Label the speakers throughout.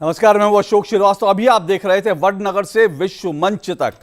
Speaker 1: नमस्कार, मैं हूं अशोक श्रीवास्तव। अभी आप देख रहे थे वडनगर से विश्व मंच तक।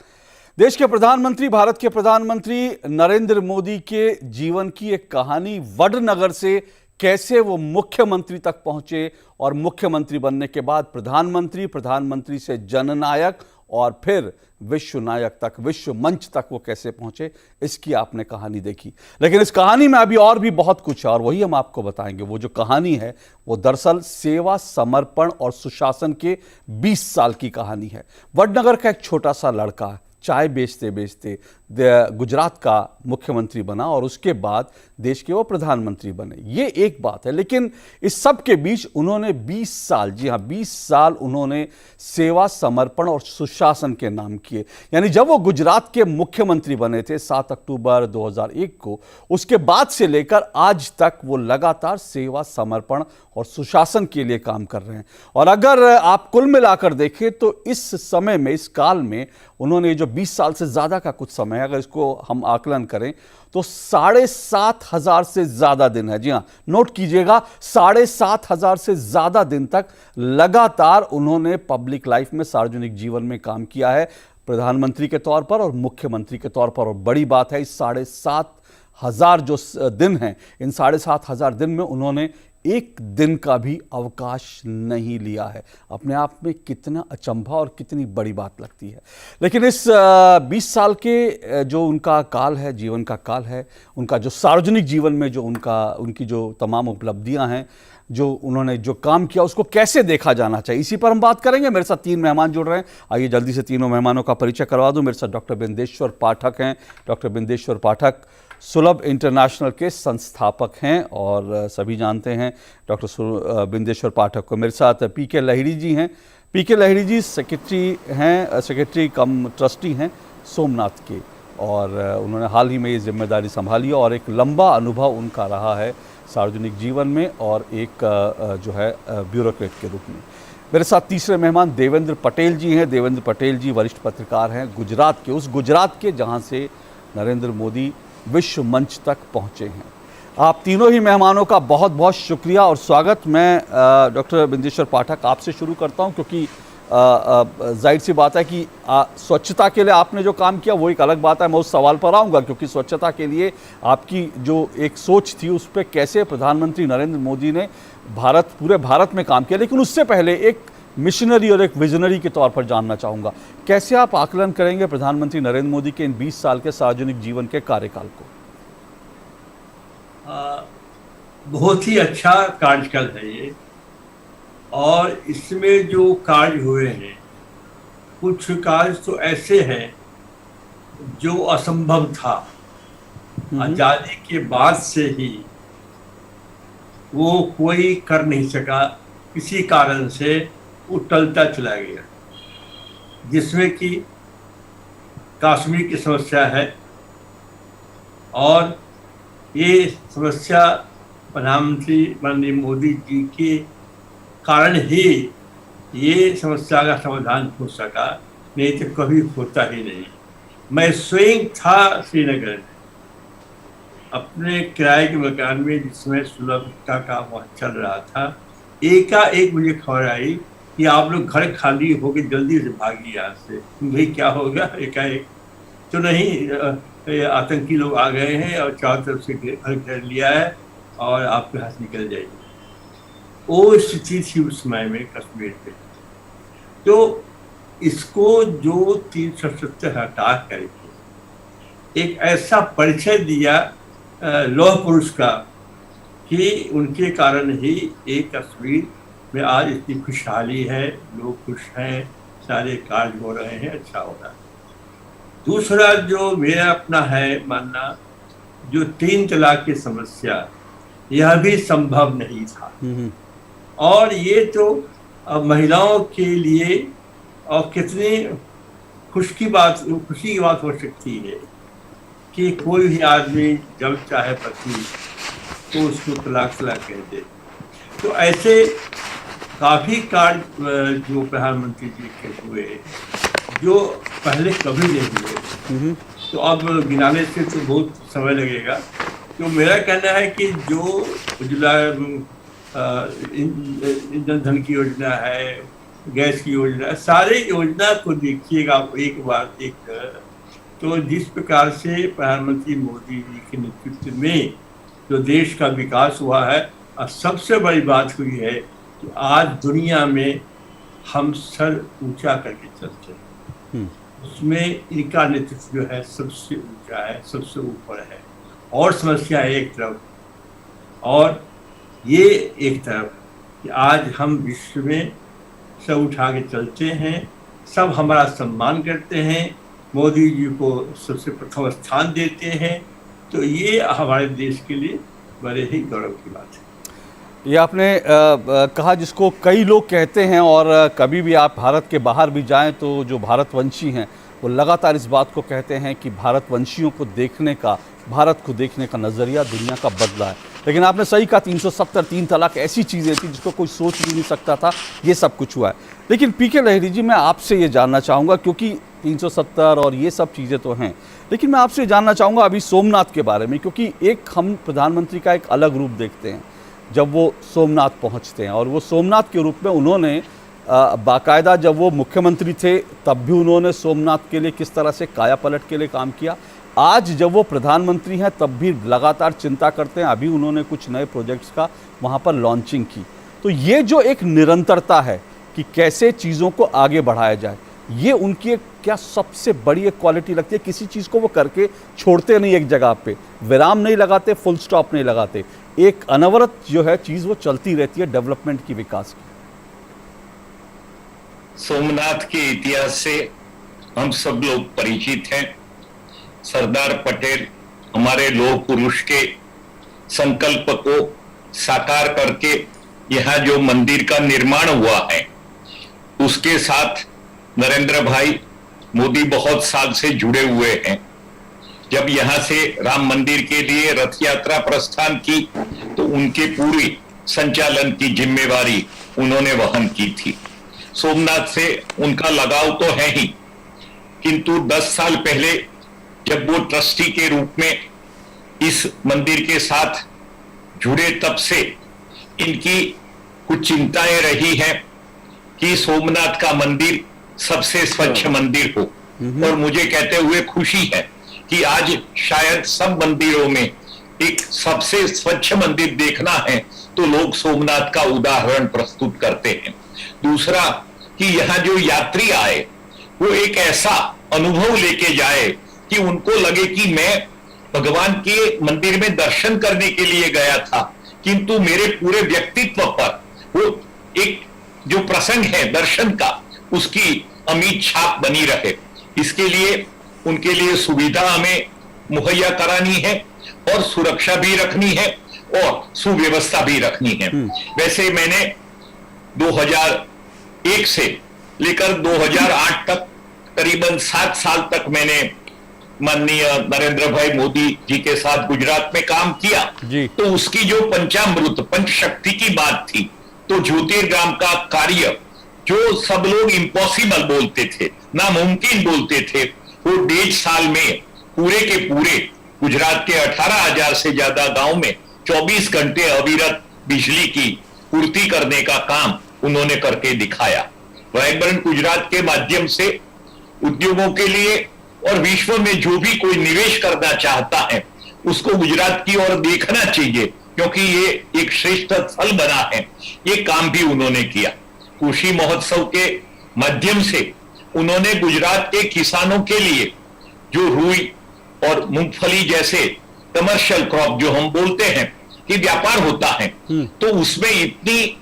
Speaker 1: देश के प्रधानमंत्री, भारत के प्रधानमंत्री नरेंद्र मोदी के जीवन की एक कहानी, वडनगर से कैसे वो मुख्यमंत्री तक पहुंचे और मुख्यमंत्री बनने के बाद प्रधानमंत्री, प्रधानमंत्री से जननायक और फिर विश्व नायक तक, विश्व मंच तक वो कैसे पहुंचे, इसकी आपने कहानी देखी। लेकिन इस कहानी में अभी और भी बहुत कुछ है और वही हम आपको बताएंगे। वो जो कहानी है वो दरअसल सेवा, समर्पण और सुशासन के 20 साल की कहानी है। वडनगर का एक छोटा सा लड़का चाय बेचते बेचते गुजरात का मुख्यमंत्री बना और उसके बाद देश के वो प्रधानमंत्री बने। ये एक बात है, लेकिन इस सब के बीच उन्होंने 20 साल, जी हाँ 20 साल उन्होंने सेवा, समर्पण और सुशासन के नाम किए। यानी जब वो गुजरात के मुख्यमंत्री बने थे 7 अक्टूबर 2001 को, उसके बाद से लेकर आज तक वो लगातार सेवा, समर्पण और सुशासन के लिए काम कर रहे हैं। और अगर आप कुल मिलाकर देखें तो इस समय में, इस काल में उन्होंने जो 20 साल से ज़्यादा का कुछ समय है, अगर इसको हम आकलन करें तो 7,500 से ज़्यादा दिन है। जी हाँ, नोट कीजिएगा, 7,500 से ज़्यादा दिन तक लगातार उन्होंने पब्लिक लाइफ में, सार्वजनिक जीवन में काम किया है, प्रधानमंत्री के तौर पर और मुख्यमंत्री के तौर पर। और बड़ी बात है, इस 7,500 जो दिन हैं, इन 7,500 दिन में उन्होंने एक दिन का भी अवकाश नहीं लिया है। अपने आप में कितना अचंभा और कितनी बड़ी बात लगती है। लेकिन इस 20 साल के जो उनका काल है, जीवन का काल है, उनका जो सार्वजनिक जीवन में जो उनकी जो तमाम उपलब्धियां हैं, जो उन्होंने जो काम किया, उसको कैसे देखा जाना चाहिए, इसी पर हम बात करेंगे। मेरे साथ 3 मेहमान जुड़ रहे हैं। आइए जल्दी से तीनों मेहमानों का परिचय करवा दूं। मेरे साथ डॉक्टर बिंदेश्वर पाठक हैं। डॉक्टर बिंदेश्वर पाठक सुलभ इंटरनेशनल के संस्थापक हैं और सभी जानते हैं डॉक्टर बिंदेश्वर पाठक को। मेरे साथ पीके लहिड़ी जी हैं। पीके लहिड़ी जी सेक्रेटरी हैं, सेक्रेटरी कम ट्रस्टी हैं सोमनाथ के, और उन्होंने हाल ही में ये जिम्मेदारी संभाली और एक लंबा अनुभव उनका रहा है सार्वजनिक जीवन में और एक जो है ब्यूरोक्रेट के रूप में। मेरे साथ तीसरे मेहमान देवेंद्र पटेल जी हैं। देवेंद्र पटेल जी वरिष्ठ पत्रकार हैं, गुजरात के, उस गुजरात के जहां से नरेंद्र मोदी विश्व मंच तक पहुंचे हैं। आप तीनों ही मेहमानों का बहुत बहुत शुक्रिया और स्वागत। मैं डॉक्टर बिंदेश्वर पाठक आपसे शुरू करता हूं, क्योंकि जाहिर सी बात है कि स्वच्छता के लिए आपने जो काम किया वो एक अलग बात है। मैं उस सवाल पर आऊँगा, क्योंकि स्वच्छता के लिए आपकी जो एक सोच थी उस पर कैसे प्रधानमंत्री नरेंद्र मोदी ने पूरे भारत में काम किया। लेकिन उससे पहले एक मिशनरी और एक विजनरी के तौर पर जानना चाहूँगा, कैसे आप आकलन करेंगे प्रधानमंत्री नरेंद्र मोदी के इन 20 साल के सार्वजनिक जीवन के कार्यकाल को?
Speaker 2: बहुत ही अच्छा कार्यकाल है ये, और इसमें जो कार्य हुए हैं, कुछ कार्य तो ऐसे हैं जो असंभव था। आजादी के बाद से ही वो कोई कर नहीं सका, किसी कारण से वो टलता चला गया। जिसमें कि कश्मीर की समस्या है, और ये समस्या प्रधानमंत्री नरेंद्र मोदी जी के कारण ही ये समस्या का समाधान हो सका, नहीं तो कभी होता ही नहीं। मैं स्वयं था श्रीनगर में अपने किराए के मकान में, जिसमें सुलभ का काम वहाँ चल रहा था। एकाएक मुझे खबर आई कि आप लोग घर खाली हो गए, जल्दी से भागिए यहाँ से। भाई क्या होगा, एकाएक तो नहीं, आतंकी लोग आ गए हैं और चारों तरफ से घर घेर लिया है और आपके हाथ निकल जाएगी। वो स्थिति थी उस समय में कश्मीर पे। तो इसको जो 370 हटा करके एक ऐसा परिचय दिया लौह पुरुष का कि उनके कारण ही एक कश्मीर में आज इतनी खुशहाली है, लोग खुश हैं, सारे कार्य हो रहे हैं, अच्छा हो रहा है। दूसरा जो मेरा अपना है मानना, जो 3 तलाक की समस्या, यह भी संभव नहीं था। और ये तो महिलाओं के लिए और कितनी खुशी की बात हो सकती है कि कोई भी आदमी जब चाहे पत्नी तो उसको तलाक कह दे। तो ऐसे काफ़ी कार्य जो प्रधानमंत्री जी के हुए, जो पहले कभी नहीं हुए। तो अब गिनाने से तो बहुत समय लगेगा। तो मेरा कहना है कि जो उज्ज्वला ईंधन धन की योजना है, गैस की योजना, सारे योजना को देखिएगा आप एक बार देखकर, तो जिस प्रकार से प्रधानमंत्री मोदी जी के नेतृत्व में जो देश का विकास हुआ है, और सबसे बड़ी बात हुई है कि आज दुनिया में हम सर ऊंचा करके चलते हैं, उसमें इनका नेतृत्व जो है सबसे ऊंचा है, सबसे ऊपर है। और समस्या एक तरफ और ये एक तरफ कि आज हम विश्व में सब उठा के चलते हैं, सब हमारा सम्मान करते हैं, मोदी जी को सबसे प्रथम स्थान देते हैं, तो ये हमारे देश के लिए बड़े ही गौरव की बात है।
Speaker 1: ये आपने कहा जिसको कई लोग कहते हैं, और कभी भी आप भारत के बाहर भी जाएं तो जो भारतवंशी हैं वो लगातार इस बात को कहते हैं कि भारतवंशियों को देखने का, भारत को देखने का नज़रिया दुनिया का बदला है। लेकिन आपने सही कहा, 370, 3 तलाक ऐसी चीज़ें थी जिसको कोई सोच भी नहीं सकता था, ये सब कुछ हुआ है। लेकिन पीके लहरी जी, मैं आपसे ये जानना चाहूँगा, क्योंकि 370 और ये सब चीज़ें तो हैं, लेकिन मैं आपसे जानना चाहूँगा अभी सोमनाथ के बारे में, क्योंकि एक हम प्रधानमंत्री का एक अलग रूप देखते हैं जब वो सोमनाथ पहुंचते हैं, और वो सोमनाथ के रूप में उन्होंने बाकायदा, जब वो मुख्यमंत्री थे तब भी उन्होंने सोमनाथ के लिए किस तरह से काया पलट के लिए काम किया, आज जब वो प्रधानमंत्री हैं तब भी लगातार चिंता करते हैं। अभी उन्होंने कुछ नए प्रोजेक्ट्स का वहाँ पर लॉन्चिंग की। तो ये जो एक निरंतरता है कि कैसे चीज़ों को आगे बढ़ाया जाए, ये उनकी एक क्या सबसे बड़ी एक क्वालिटी लगती है। किसी चीज़ को वो करके छोड़ते नहीं, एक जगह पे विराम नहीं लगाते, फुल स्टॉप नहीं लगाते, एक अनवरत जो है चीज़ वो चलती रहती है डेवलपमेंट की, विकास की।
Speaker 3: सोमनाथ के इतिहास से हम सब लोग परिचित हैं। सरदार पटेल हमारे लौह पुरुष के संकल्प को साकार करके यहाँ जो मंदिर का निर्माण हुआ है, उसके साथ नरेंद्र भाई मोदी बहुत साल से जुड़े हुए हैं। जब यहाँ से राम मंदिर के लिए रथ यात्रा प्रस्थान की तो उनके पूरी संचालन की जिम्मेवारी उन्होंने वहन की थी। सोमनाथ से उनका लगाव तो है ही, किंतु 10 साल पहले जब वो ट्रस्टी के रूप में इस मंदिर के साथ जुड़े, तब से इनकी कुछ चिंताएं रही हैं कि सोमनाथ का मंदिर सबसे स्वच्छ मंदिर हो। और मुझे कहते हुए खुशी है कि आज शायद सब मंदिरों में एक सबसे स्वच्छ मंदिर देखना है तो लोग सोमनाथ का उदाहरण प्रस्तुत करते हैं। दूसरा कि यहाँ जो यात्री आए वो एक ऐसा अनुभव लेके जाए कि उनको लगे कि मैं भगवान के मंदिर में दर्शन करने के लिए गया था, किंतु मेरे पूरे व्यक्तित्व पर वो एक जो प्रसंग है दर्शन का, उसकी अमिट छाप बनी रहे। इसके लिए उनके लिए सुविधा हमें मुहैया करानी है और सुरक्षा भी रखनी है और सुव्यवस्था भी रखनी है। वैसे मैंने 2001 से लेकर 2008 तक करीबन 7 साल तक मैंने माननीय नरेंद्र भाई मोदी जी के साथ गुजरात में काम किया। तो उसकी जो पंचामृत पंचशक्ति की बात थी, तो ज्योतिर्ग्राम का कार्य जो सब लोग इम्पॉसिबल बोलते थे, नामुमकिन बोलते थे, वो 1.5 साल में पूरे के पूरे गुजरात के 18,000 से ज्यादा गांव में 24 घंटे अविरत बिजली की पूर्ति करने का काम उन्होंने करके दिखाया। वाइब्रेंट गुजरात के माध्यम से उद्योगों के लिए और विश्व में जो भी कोई निवेश करना चाहता है उसको गुजरात की ओर देखना चाहिए, क्योंकि ये एक श्रेष्ठ स्थल बना है। ये काम भी उन्होंने किया। कृषि महोत्सव के माध्यम से उन्होंने गुजरात के किसानों के लिए जो रुई और मूंगफली जैसे कमर्शियल क्रॉप जो हम बोलते हैं कि व्यापार होता है, तो उसमें इतनी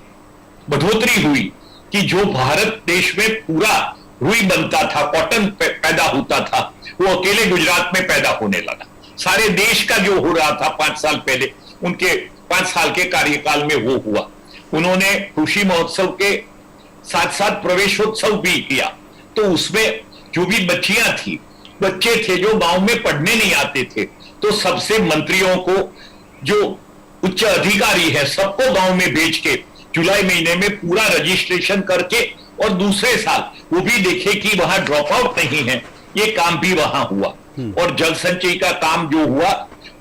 Speaker 3: बढ़ोतरी हुई कि जो भारत देश में पूरा रुई बनता था, कॉटन पैदा होता था, वो अकेले गुजरात में पैदा होने लगा। सारे देश का जो हो रहा था 5 साल पहले, उनके 5 साल के कार्यकाल में वो हुआ। उन्होंने कृषि महोत्सव के साथ साथ प्रवेशोत्सव भी किया, तो उसमें जो भी बच्चियां थी, बच्चे थे जो गांव में पढ़ने नहीं आते थे, तो सबसे मंत्रियों को जो उच्च अधिकारी है सबको गांव में भेज के जुलाई महीने में पूरा रजिस्ट्रेशन करके और दूसरे साल वो भी देखे कि वहां ड्रॉप आउट नहीं है। ये काम भी वहां हुआ। और जल संचय का काम जो हुआ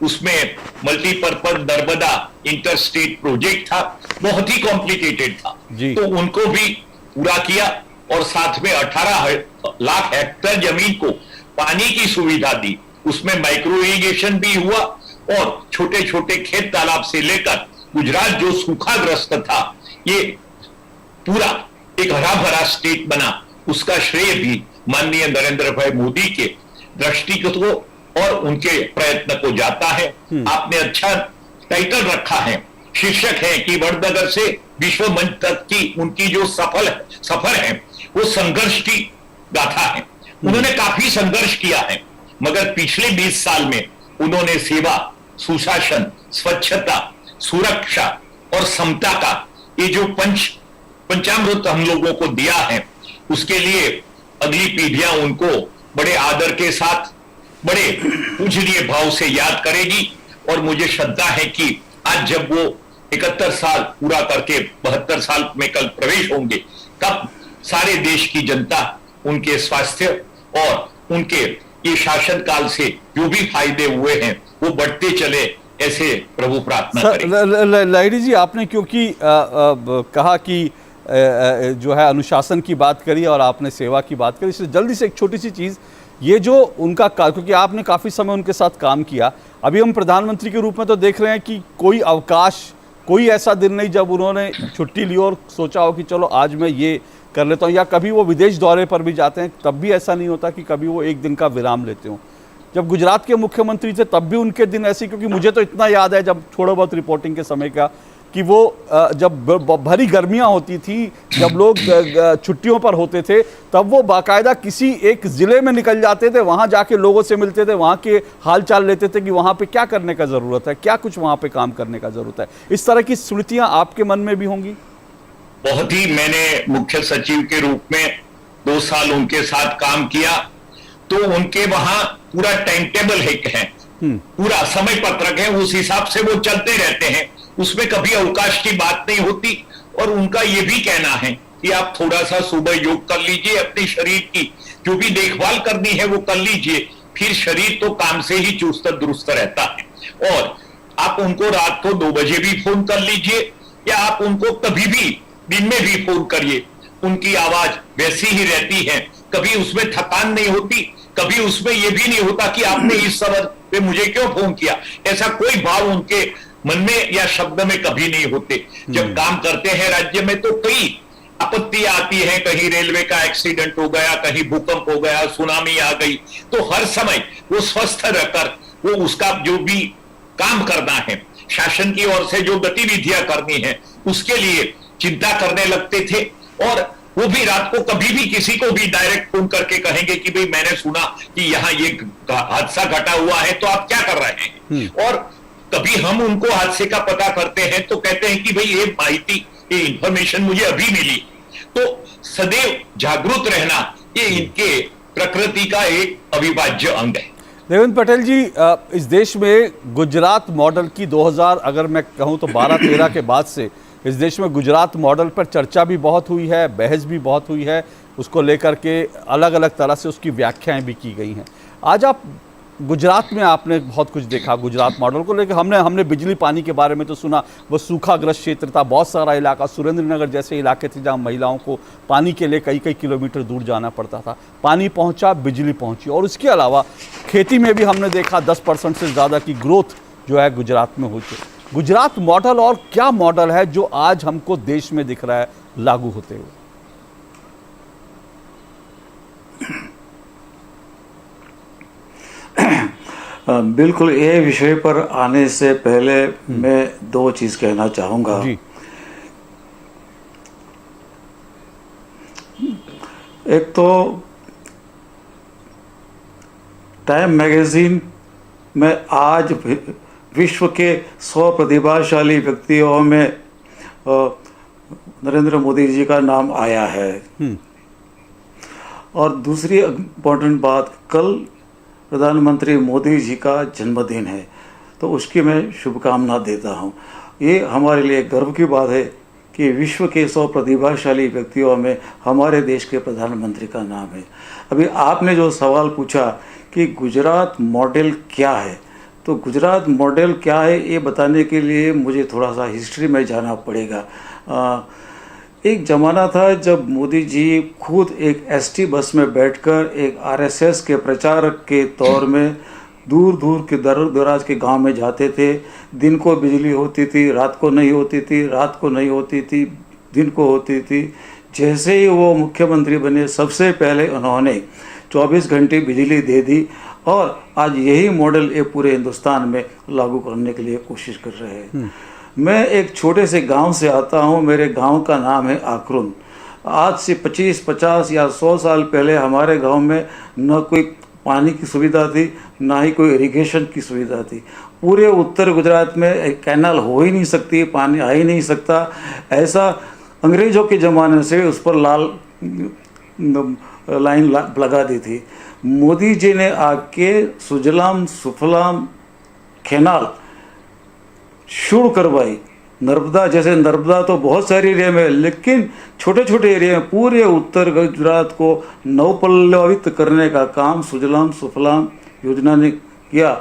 Speaker 3: उसमें multipurpose Narmada inter state project था, बहुत ही कॉम्प्लिकेटेड था, तो उनको भी पूरा किया और साथ में 18 लाख हेक्टेयर जमीन को पानी की सुविधा दी। उसमें माइक्रो इरिगेशन भी हुआ और छोटे छोटे खेत तालाब से लेकर गुजरात जो सूखाग्रस्त था, ये पूरा एक हरा भरा स्टेट बना। उसका श्रेय भी माननीय नरेंद्र भाई मोदी के दृष्टिकोण को और उनके प्रयत्न को जाता है। आपने अच्छा टाइटल रखा है, शीर्षक है कि वडनगर से विश्व मंच तक की उनकी जो सफर है वो संघर्ष की गाथा है। उन्होंने काफी संघर्ष किया है, मगर पिछले 20 साल में उन्होंने सेवा, सुशासन, स्वच्छता, सुरक्षा और समता का ये जो पंचामृत हम लोगों को दिया है, उसके लिए अगली पीढ़ियां उनको बड़े आदर के साथ, बड़े पूजनीय भाव से याद करेगी। और मुझे श्रद्धा है कि आज जब वो 71 साल पूरा करके 72 साल में कल प्रवेश होंगे, तब सारे देश की जनता उनके स्वास्थ्य और उनके ये शासन काल से जो भी फायदे हुए हैं वो बढ़ते चले, ऐसे प्रभु प्रार्थना करें।
Speaker 1: लाहिड़ी जी, आपने क्योंकि कहा कि जो है अनुशासन की बात करी और आपने सेवा की बात करी, इसलिए जल्दी से एक छोटी सी चीज़, ये जो उनका क्योंकि आपने काफ़ी समय उनके साथ काम किया, अभी हम प्रधानमंत्री के रूप में तो देख रहे हैं कि कोई अवकाश, कोई ऐसा दिन नहीं जब उन्होंने छुट्टी ली और सोचा हो कि चलो आज मैं ये कर लेता हूँ, या कभी वो विदेश दौरे पर भी जाते हैं तब भी ऐसा नहीं होता कि कभी वो एक दिन का विराम लेते हों। जब गुजरात के मुख्यमंत्री थे तब भी उनके दिन ऐसे, क्योंकि मुझे तो इतना याद है जब थोड़ा बहुत रिपोर्टिंग के समय का, कि वो जब भरी गर्मियां होती थी, जब लोग छुट्टियों पर होते थे, तब वो बाकायदा किसी एक ज़िले में निकल जाते थे, वहाँ जाके लोगों से मिलते थे, वहाँ के हाल चाल लेते थे कि वहाँ पे क्या करने का ज़रूरत है, क्या कुछ वहाँ पे काम करने का ज़रूरत है। इस तरह की स्मृतियाँ आपके मन में भी होंगी?
Speaker 3: बहुत ही। मैंने मुख्य सचिव के रूप में 2 साल उनके साथ काम किया, तो उनके वहाँ पूरा टाइम टेबल है, पूरा समय पत्रक है, उस हिसाब से वो चलते रहते हैं, उसमें कभी अवकाश की बात नहीं होती। और उनका ये भी कहना है कि आप थोड़ा सा सुबह योग कर लीजिए, अपने शरीर की जो भी देखभाल करनी है वो कर लीजिए, फिर शरीर तो काम से ही चुस्त दुरुस्त रहता है। और आप उनको रात को 2 बजे भी फोन कर लीजिए, या आप उनको कभी भी दिन में भी फोन करिए, उनकी आवाज वैसी ही रहती है, कभी उसमें थकान नहीं होती, कभी उसमें यह भी नहीं होता कि आपने इस समय पे मुझे क्यों फोन किया, ऐसा कोई भाव उनके मन में या शब्द में कभी नहीं होते। जब काम करते हैं राज्य में तो कई आपत्तियां आती हैं, कहीं रेलवे का एक्सीडेंट हो गया, कहीं भूकंप हो गया, सुनामी आ गई, तो हर समय वो स्वस्थ रहकर वो उसका जो भी काम करना है, शासन की ओर से जो गतिविधियां करनी है, उसके लिए चिंता करने लगते थे। और वो भी रात को कभी भी किसी को भी डायरेक्ट फोन करके कहेंगे कि भाई मैंने सुना कि यहाँ ये हादसा घटा हुआ है, तो आप क्या कर रहे हैं। और कभी हम उनको हादसे का पता करते हैं तो कहते हैं कि भाई ये माहिती, ये इंफॉर्मेशन मुझे अभी मिली। तो सदैव जागरूक रहना ये इनके प्रकृति का एक अविभाज्य अंग है।
Speaker 1: देवेंद्र पटेल जी, इस देश में गुजरात मॉडल की 2000 अगर मैं कहूँ तो 12-13 के बाद से इस देश में गुजरात मॉडल पर चर्चा भी बहुत हुई है, बहस भी बहुत हुई है, उसको लेकर के अलग अलग तरह से उसकी व्याख्याएं भी की गई हैं। आज आप गुजरात में आपने बहुत कुछ देखा गुजरात मॉडल को लेकर। हमने बिजली पानी के बारे में तो सुना, वो सूखाग्रस्त क्षेत्र था, बहुत सारा इलाका, सुरेंद्रनगर जैसे इलाके थे जहाँ महिलाओं को पानी के लिए कई किलोमीटर दूर जाना पड़ता था। पानी पहुँचा, बिजली पहुँची, और उसके अलावा खेती में भी हमने देखा 10% से ज़्यादा की ग्रोथ जो है गुजरात में हुई। गुजरात मॉडल और क्या मॉडल है जो आज हमको देश में दिख रहा है लागू होते हुए?
Speaker 4: बिल्कुल, ये विषय पर आने से पहले मैं 2 चीज कहना चाहूँगा।
Speaker 1: जी।
Speaker 4: एक तो टाइम मैगजीन में आज विश्व के 100 प्रतिभाशाली व्यक्तियों में नरेंद्र मोदी जी का नाम आया है। और दूसरी इम्पोर्टेंट बात, कल प्रधानमंत्री मोदी जी का जन्मदिन है, तो उसकी मैं शुभकामना देता हूं। ये हमारे लिए गर्व की बात है कि विश्व के 100 प्रतिभाशाली व्यक्तियों में हमारे देश के प्रधानमंत्री का नाम है। अभी आपने जो सवाल पूछा कि गुजरात मॉडल क्या है, तो गुजरात मॉडल क्या है ये बताने के लिए मुझे थोड़ा सा हिस्ट्री में जाना पड़ेगा। एक ज़माना था जब मोदी जी खुद एक एसटी बस में बैठकर एक आरएसएस के प्रचारक के तौर में दूर दूर के दूर दराज के गांव में जाते थे। दिन को बिजली होती थी, रात को नहीं होती थी, रात को नहीं होती थी, दिन को होती थी। जैसे ही वो मुख्यमंत्री बने सबसे पहले उन्होंने 24 घंटे बिजली दे दी और आज यही मॉडल ये पूरे हिंदुस्तान में लागू करने के लिए कोशिश कर रहे हैं। मैं एक छोटे से गांव से आता हूं। मेरे गांव का नाम है आखरून। आज से 25, 50 या 100 साल पहले हमारे गांव में न कोई पानी की सुविधा थी, ना ही कोई इरिगेशन की सुविधा थी। पूरे उत्तर गुजरात में एक कैनाल हो ही नहीं सकती, पानी आ ही नहीं सकता। ऐसा अंग्रेज़ों के ज़माने से उस पर लाल लाइन लगा दी थी। मोदी जी ने आके सुजलाम सुफलाम कैनाल शुरू करवाई। नर्मदा, जैसे नर्मदा तो बहुत सारे एरिया में, लेकिन छोटे छोटे एरिया में पूरे उत्तर गुजरात को नवपल्लवित करने का काम सुजलाम सुफलाम योजना ने किया।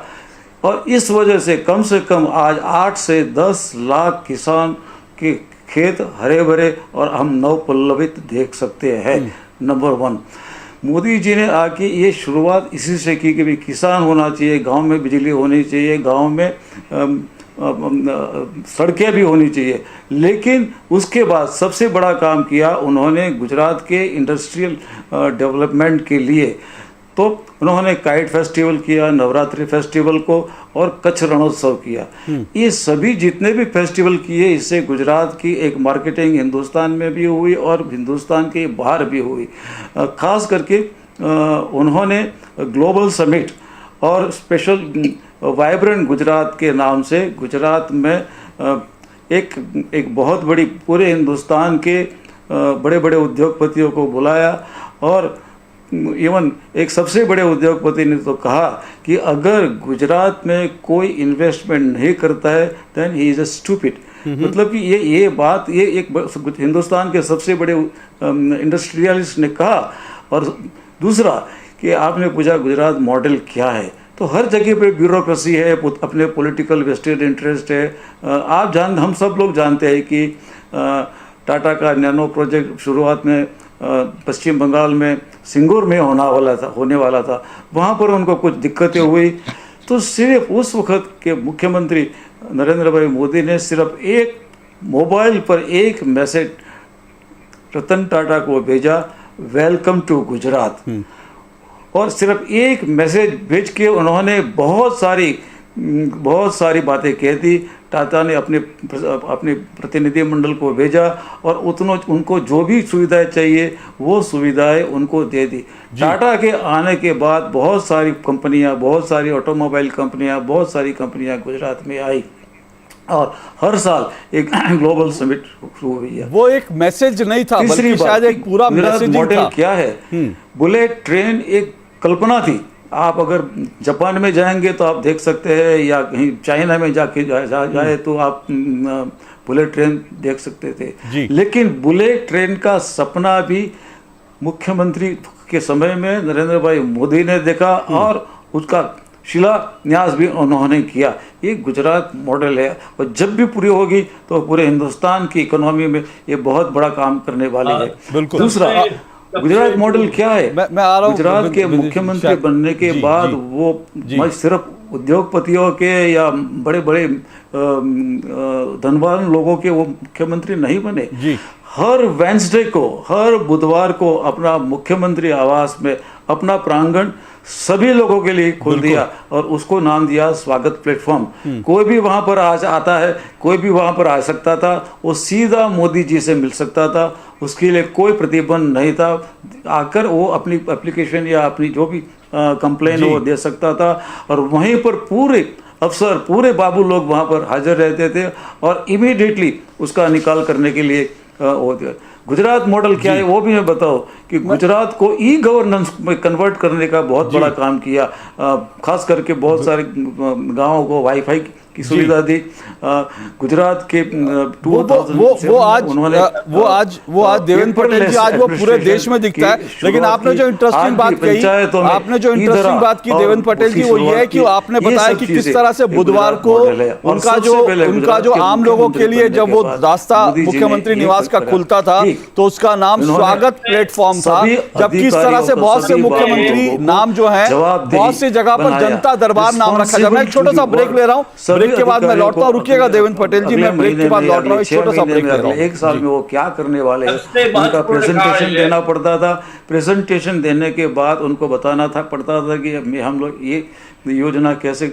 Speaker 4: और इस वजह से कम आज 8 से 10 लाख किसान के खेत हरे भरे और हम नवपल्लवित देख सकते हैं। नंबर 1, मोदी जी ने आके ये शुरुआत इसी से की कि भाई किसान होना चाहिए, गांव में बिजली होनी चाहिए, गांव में सड़कें भी होनी चाहिए। लेकिन उसके बाद सबसे बड़ा काम किया उन्होंने गुजरात के इंडस्ट्रियल डेवलपमेंट के लिए। तो उन्होंने काइट फेस्टिवल किया, नवरात्रि फेस्टिवल को, और कच्छ रणोत्सव किया। ये सभी जितने भी फेस्टिवल किए, इससे गुजरात की एक मार्केटिंग हिंदुस्तान में भी हुई और हिंदुस्तान के बाहर भी हुई। खास करके उन्होंने ग्लोबल समिट और स्पेशल वाइब्रेंट गुजरात के नाम से गुजरात में एक बहुत बड़ी पूरे हिंदुस्तान के बड़े बड़े उद्योगपतियों को बुलाया। और इवन एक सबसे बड़े उद्योगपति ने तो कहा कि अगर गुजरात में कोई इन्वेस्टमेंट नहीं करता है then he is a stupid. मतलब कि ये बात ये एक हिंदुस्तान के सबसे बड़े इंडस्ट्रियलिस्ट ने कहा। और दूसरा कि आपने पूछा गुजरात मॉडल क्या है, तो हर जगह पे ब्यूरोक्रेसी है, अपने पॉलिटिकल वेस्टेड इंटरेस्ट है। हम सब लोग जानते हैं कि टाटा का नैनो प्रोजेक्ट शुरुआत में पश्चिम बंगाल में सिंगूर में होने वाला था। वहाँ पर उनको कुछ दिक्कतें हुई, तो सिर्फ उस वक्त के मुख्यमंत्री नरेंद्र भाई मोदी ने सिर्फ एक मोबाइल पर एक मैसेज रतन टाटा को भेजा, वेलकम टू गुजरात। और सिर्फ एक मैसेज भेज के उन्होंने बहुत सारी बातें कह दी। टाटा ने अपने प्रतिनिधिमंडल को भेजा और उनको जो भी सुविधाएं चाहिए वो सुविधाएं उनको दे दी। टाटा के आने के बाद बहुत सारी कंपनियां, बहुत सारी ऑटोमोबाइल कंपनियां, बहुत सारी कंपनियां गुजरात में आई और हर साल एक ग्लोबल समिट शुरू हुई है।
Speaker 1: वो एक मैसेज नहीं था, बल्कि शायद एक पूरा मैसेज
Speaker 4: मॉडल क्या है। बुलेट ट्रेन एक कल्पना थी। आप अगर जापान में जाएंगे तो आप देख सकते हैं, या कहीं चाइना में जाए तो आप बुलेट ट्रेन देख सकते थे। लेकिन बुलेट ट्रेन का सपना भी मुख्यमंत्री के समय में नरेंद्र भाई मोदी ने देखा और उसका शिलान्यास भी उन्होंने किया। ये गुजरात मॉडल है और जब भी पूरी होगी तो पूरे हिंदुस्तान की इकोनॉमी में ये बहुत बड़ा काम करने वाली है। दूसरा, गुजरात मॉडल क्या है। मैं आ रहा हूं, गुजरात के मुख्यमंत्री बनने के बाद वो सिर्फ उद्योगपतियों के या बड़े बड़े धनवान लोगों के वो मुख्यमंत्री नहीं बने। हर वेंसडे को, हर बुधवार को अपना मुख्यमंत्री आवास में अपना प्रांगण सभी लोगों के लिए खोल दिया और उसको नाम दिया स्वागत प्लेटफॉर्म। कोई भी वहां पर आज आता है, कोई भी वहां पर आ सकता था, वो सीधा मोदी जी से मिल सकता था, उसके लिए कोई प्रतिबंध नहीं था। आकर वो अपनी एप्लीकेशन या अपनी जो भी कंप्लेन वो दे सकता था और वहीं पर पूरे अफसर, पूरे बाबू लोग वहां पर हाजिर रहते थे और इमीडिएटली उसका निकाल करने के लिए वो। गुजरात मॉडल क्या है वो भी मैं बताऊं कि गुजरात को ई गवर्नेंस में कन्वर्ट करने का बहुत बड़ा काम किया। खास करके बहुत सारे गांवों को वाईफाई की सुविधा दी। गुजरात के 2000
Speaker 1: वो आज देवेंद्र पटेल जी आज वो पूरे देश में दिखता है। लेकिन आपने जो इंटरेस्टिंग बात कही, देवेंद्र पटेल जी, वो ये है कि आपने बताया कि किस तरह से बुधवार को उनका जो आम लोगों के लिए जब वो रास्ता मुख्यमंत्री निवास का खुलता था तो उसका नाम स्वागत प्लेटफॉर्म था, जबकि इस तरह से बहुत से मुख्यमंत्री नाम जो है बहुत सी जगह पर जनता दरबार नाम रखा जाता है। एक छोटा सा ब्रेक ले रहा हूँ, ब्रेक के बाद मैं लौटता हूँ। रुकिएगा देवेंद्र पटेल जी, मैं ब्रेक के बाद लौट रहा हूँ, एक छोटा सा ब्रेक ले रहा हूँ।
Speaker 4: एक साल में वो क्या करने वाले हैं, उनका प्रेजेंटेशन देना पड़ता था। प्रेजेंटेशन देने के बाद उनको बताना था पड़ता था कि हम लोग ये योजना कैसे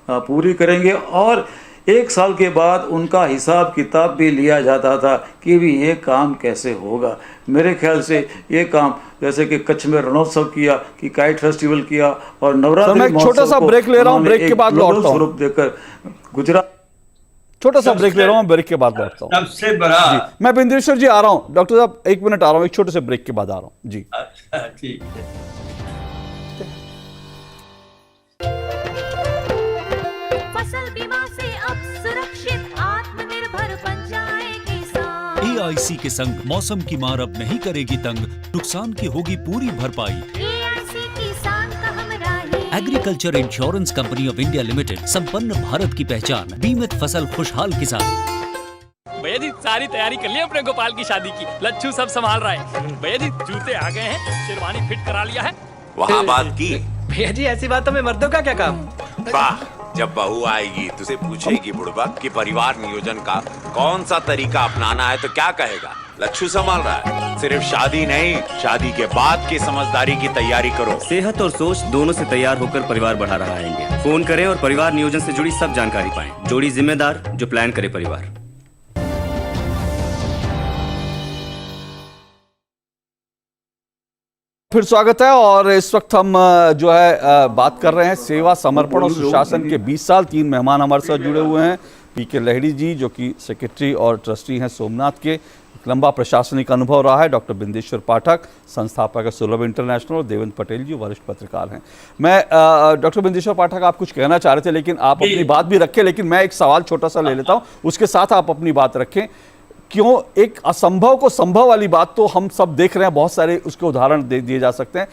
Speaker 4: पूरी करेंगे, और एक साल के बाद उनका हिसाब किताब भी लिया जाता था कि भी ये काम कैसे होगा। मेरे ख्याल से ये काम जैसे कि कच्छ में रणोत्सव किया, कि काइट फेस्टिवल किया, और नवरात्रि
Speaker 1: मैं छोटा सा ब्रेक ले रहा हूँ, ब्रेक के बाद लौटता हूँ।
Speaker 4: स्वरूप देकर गुजरात, छोटा
Speaker 1: सा ब्रेक ले रहा हूँ, ब्रेक के बाद लौटता हूँ।
Speaker 2: सबसे बड़ा
Speaker 1: मैं बिंदेश्वर जी आ रहा हूँ, डॉक्टर साहब 1 मिनट आ रहा हूँ, एक छोटे से ब्रेक के बाद आ रहा हूँ जी।
Speaker 2: ठीक है।
Speaker 5: फसल बीमा से अब सुरक्षित आत्मनिर्भर बन जाए किसान।
Speaker 6: एआईसी के संग मौसम की मार अब नहीं करेगी तंग, नुकसान की होगी पूरी भरपाई।
Speaker 5: एआईसी किसान का हमराही।
Speaker 6: Agriculture insurance company of India limited, संपन्न भारत की पहचान, बीमित फसल खुशहाल किसान।
Speaker 7: भैया जी सारी तैयारी कर ली अपने गोपाल की शादी की, लच्छू सब संभाल रहा है। भैया जी जूते आ गए हैं, शेरवानी फिट करा लिया है।
Speaker 8: वहाँ बात की
Speaker 7: भैया जी ऐसी बातों में मर्दों का क्या काम।
Speaker 8: वाह, जब बहू आएगी तुझे पूछेगी बुढ़बा कि परिवार नियोजन का कौन सा तरीका अपनाना है तो क्या कहेगा, लच्छू संभाल रहा है। सिर्फ शादी नहीं, शादी के बाद की समझदारी की तैयारी करो।
Speaker 9: सेहत और सोच दोनों से तैयार होकर परिवार बढ़ा रहा है। फोन करें और परिवार नियोजन से जुड़ी सब जानकारी पाएं। जोड़ी जिम्मेदार जो प्लान करे परिवार।
Speaker 1: फिर स्वागत है, और इस वक्त हम जो है बात कर रहे हैं सेवा, समर्पण और सुशासन के 20 साल। 3 मेहमान हमारे साथ जुड़े हुए हैं। पीके लहड़ी जी जो कि सेक्रेटरी और ट्रस्टी हैं सोमनाथ के, लंबा प्रशासनिक अनुभव रहा है। डॉक्टर बिंदेश्वर पाठक, संस्थापक है सुलभ इंटरनेशनल, और देवेंद्र पटेल जी वरिष्ठ पत्रकार हैं। मैं डॉक्टर बिंदेश्वर पाठक, आप कुछ कहना चाह रहे थे लेकिन आप अपनी बात भी रखें, लेकिन मैं एक सवाल छोटा सा ले लेता हूँ, उसके साथ आप अपनी बात रखें। क्यों एक असंभव को संभव वाली बात तो हम सब देख रहे हैं, बहुत सारे उसके उदाहरण दे दिए जा सकते हैं।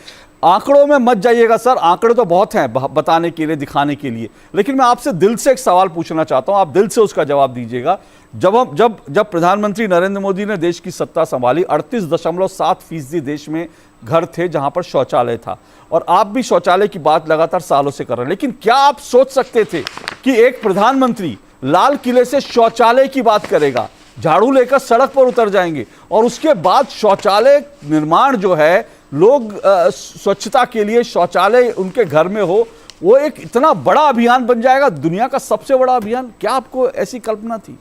Speaker 1: आंकड़ों में मत जाइएगा सर, आंकड़े तो बहुत हैं बताने के लिए, दिखाने के लिए, लेकिन मैं आपसे दिल से एक सवाल पूछना चाहता हूं, आप दिल से उसका जवाब दीजिएगा। जब प्रधानमंत्री नरेंद्र मोदी ने देश की सत्ता संभाली, 38.7% देश में घर थे जहां पर शौचालय था, और आप भी शौचालय की बात लगातार सालों से कर रहे हैं। लेकिन क्या आप सोच सकते थे कि एक प्रधानमंत्री लाल किले से शौचालय की बात करेगा, झाड़ू लेकर सड़क पर उतर जाएंगे, और उसके बाद शौचालय निर्माण जो है, लोग स्वच्छता के लिए शौचालय उनके घर में हो, वो एक इतना बड़ा अभियान बन जाएगा, दुनिया का सबसे बड़ा अभियान? क्या आपको ऐसी कल्पना थी?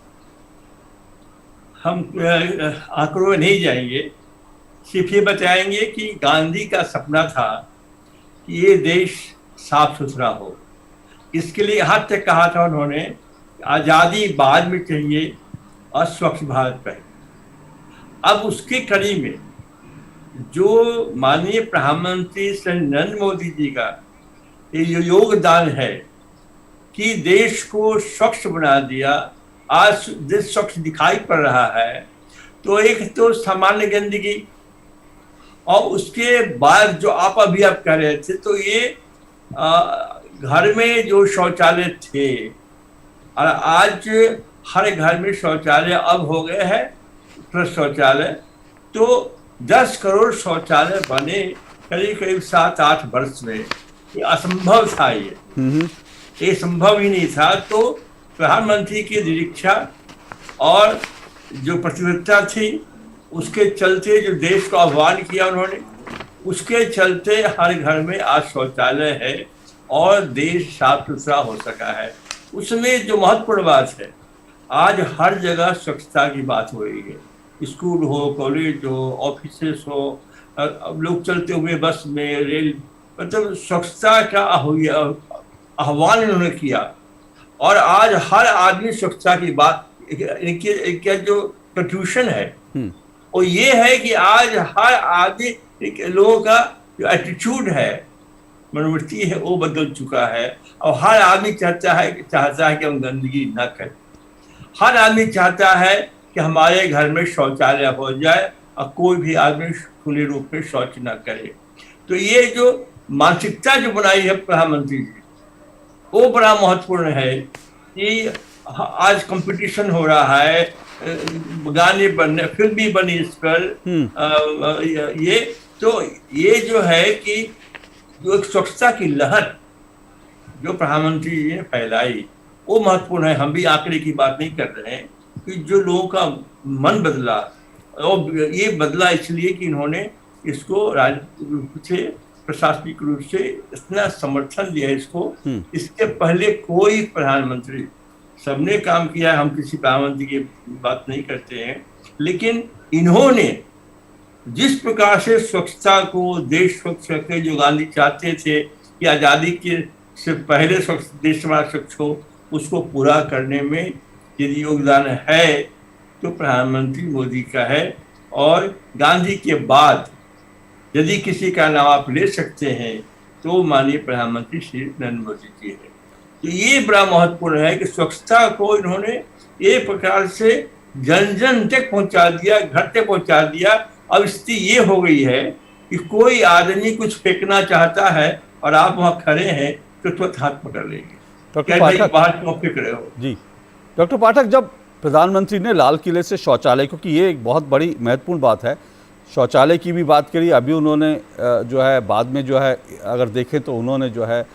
Speaker 2: हम आंकड़ों में नहीं जाएंगे, सिर्फ ये बताएंगे कि गांधी का सपना था कि ये देश साफ सुथरा हो। इसके लिए यहाँ तक कहा था उन्होंने, आज़ादी बाद में चाहिए और स्वच्छ भारत पहले। अब उसके कड़ी में जो माननीय प्रधानमंत्री श्री नरेंद्र मोदी जी का ये योगदान है कि देश को स्वच्छ बना दिया, आज देश स्वच्छ दिखाई पड़ रहा है, तो एक तो सामान्य गंदगी, और उसके बाद जो आप अभी आप कह रहे थे, तो ये घर में जो शौचालय थे, और आज हर घर में शौचालय अब हो गए हैं प्लस शौचालय, तो 10 करोड़ शौचालय बने करीब करीब 7-8 वर्ष में। ये असंभव था, ये संभव ही नहीं था। तो प्रधानमंत्री की निरीक्षा और जो प्रतिबद्धता थी, उसके चलते जो देश को आह्वान किया उन्होंने, उसके चलते हर घर में आज शौचालय है और देश साफ सुथरा हो सका है। उसमें जो महत्वपूर्ण बात है, आज हर जगह स्वच्छता की बात हो रही है, स्कूल हो, कॉलेज हो, ऑफिसेस हो, अब लोग चलते हुए बस में, रेल, मतलब स्वच्छता का आह्वान उन्होंने किया, और आज हर आदमी स्वच्छता की बात, इनके जो कंट्रीब्यूशन है वो ये है कि आज हर आदमी लोगों का जो एटीट्यूड है मनोवृत्ति है वो बदल चुका है। और हर आदमी चाहता है कि हम गंदगी न करें। हर आदमी चाहता है कि हमारे घर में शौचालय हो जाए और कोई भी आदमी खुले रूप में शौच न करे। तो ये जो मानसिकता जो बनाई है प्रधानमंत्री जी, वो बड़ा महत्वपूर्ण है कि आज कंपटीशन हो रहा है, गाने बनने, फिल्म भी बनी इस पर। ये जो है कि जो एक स्वच्छता की लहर जो प्रधानमंत्री जी ने फैलाई वो महत्वपूर्ण है। हम भी आंकड़े की बात नहीं कर रहे हैं कि जो लोगों का मन बदला, और ये बदला इसलिए कि इन्होंने इसको राजनीतिक रूप से, प्रशासनिक रूप से इतना समर्थन दिया इसको। इसके पहले कोई प्रधानमंत्री, सबने काम किया है, हम किसी प्रधानमंत्री की बात नहीं करते हैं, लेकिन इन्होंने जिस प्रकार से स्वच्छता को, देश स्वच्छ रखे, जो गांधी चाहते थे कि आज़ादी के से पहले देश हमारा स्वच्छ हो, उसको पूरा करने में यदि योगदान है तो प्रधानमंत्री मोदी का है। और गांधी के बाद यदि किसी का नाम आप ले सकते हैं तो माननीय प्रधानमंत्री श्री नरेंद्र मोदी जी है। तो ये बड़ा महत्वपूर्ण है कि स्वच्छता को इन्होंने एक प्रकार से जन जन तक पहुंचा दिया, घर तक पहुंचा दिया। अब स्थिति ये हो गई है कि कोई आदमी कुछ फेंकना चाहता है और आप वहां खड़े हैं तो तुरंत हाथ पकड़ लेंगे।
Speaker 1: डॉक्टर पाठक,
Speaker 2: बाहर क्यों फेंक रहे हो?
Speaker 1: जी डॉक्टर पाठक, जब प्रधानमंत्री ने लाल किले से शौचालय, क्योंकि ये एक बहुत बड़ी महत्वपूर्ण बात है, शौचालय की भी बात करी, अभी उन्होंने जो है बाद में जो है अगर देखें तो उन्होंने जो है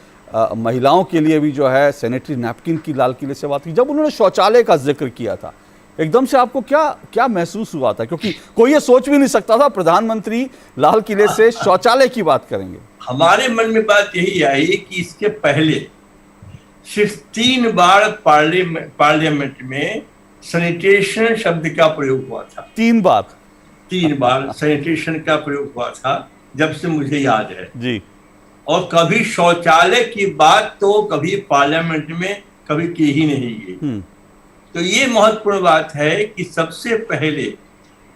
Speaker 1: महिलाओं के लिए भी जो है सैनिटरी नैपकिन की लाल किले से बात की। जब उन्होंने शौचालय का जिक्र किया था, एकदम से आपको क्या महसूस हुआ था? क्योंकि कोई ये सोच भी नहीं सकता था प्रधानमंत्री लाल किले से शौचालय की बात करेंगे।
Speaker 2: हमारे मन में बात यही आई कि इसके पहले सिर्फ 3 बार पार्लियामेंट में सैनिटेशन शब्द का प्रयोग हुआ था।
Speaker 1: 3 बार
Speaker 2: सैनिटेशन का प्रयोग हुआ था, जब से मुझे याद है
Speaker 1: जी।
Speaker 2: और कभी शौचालय की बात तो कभी पार्लियामेंट में कभी की ही नहीं गई। तो ये महत्वपूर्ण बात है कि सबसे पहले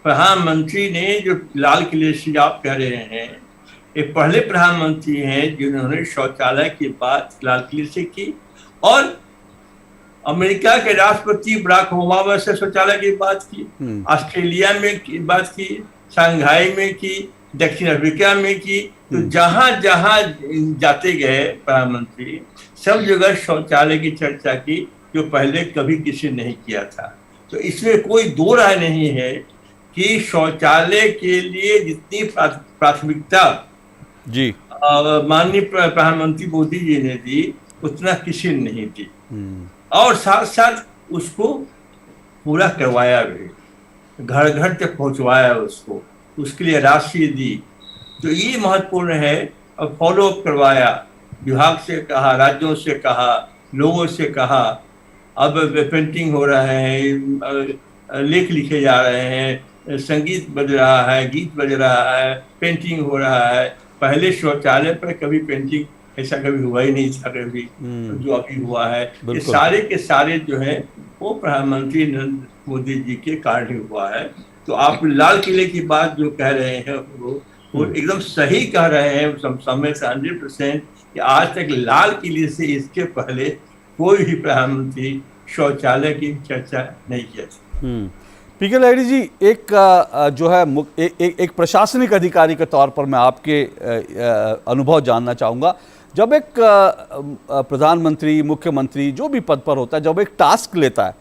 Speaker 2: प्रधानमंत्री ने, जो लाल किले से आप कह रहे हैं, ये पहले प्रधानमंत्री हैं जिन्होंने शौचालय की बात लाल किले से की। और अमेरिका के राष्ट्रपति बराक ओबामा से शौचालय की बात की, ऑस्ट्रेलिया में की बात की, शंघाई में की, दक्षिण अफ्रीका में की। तो जहां जहां जाते गए प्रधानमंत्री, सब जगह शौचालय की चर्चा की, जो पहले कभी किसी ने नहीं किया था। तो इसमें कोई दो राय नहीं है कि शौचालय के लिए जितनी प्राथमिकता
Speaker 1: जी
Speaker 2: माननीय प्रधानमंत्री मोदी जी ने दी, उतना किसी ने नहीं दी। और साथ साथ उसको पूरा करवाया भी, घर घर तक पहुंचवाया उसको, उसके लिए राशि दी। तो ये महत्वपूर्ण है। और फॉलो अप करवाया, विभाग से कहा, राज्यों से कहा, लोगों से कहा। अब पेंटिंग हो रहा है, लेख लिखे जा रहे हैं, संगीत बज रहा है, गीत बज रहा है, पेंटिंग हो रहा है। पहले शौचालय पर कभी पेंटिंग ऐसा कभी हुआ ही नहीं था कभी, जो अभी हुआ है। ये सारे के सारे जो है वो प्रधानमंत्री नरेंद्र मोदी जी के कारण ही हुआ है। तो आप लाल किले की बात जो कह रहे हैं वो एकदम सही कह रहे हैं, समय से 100% कि आज तक लाल किले से इसके पहले कोई भी प्रधानमंत्री शौचालय की चर्चा नहीं किया था।
Speaker 1: पीके लाहिड़ी जी, एक जो है एक प्रशासनिक अधिकारी के तौर पर मैं आपके अनुभव जानना चाहूँगा। जब एक प्रधानमंत्री, मुख्यमंत्री, जो भी पद पर होता है, जब एक टास्क लेता है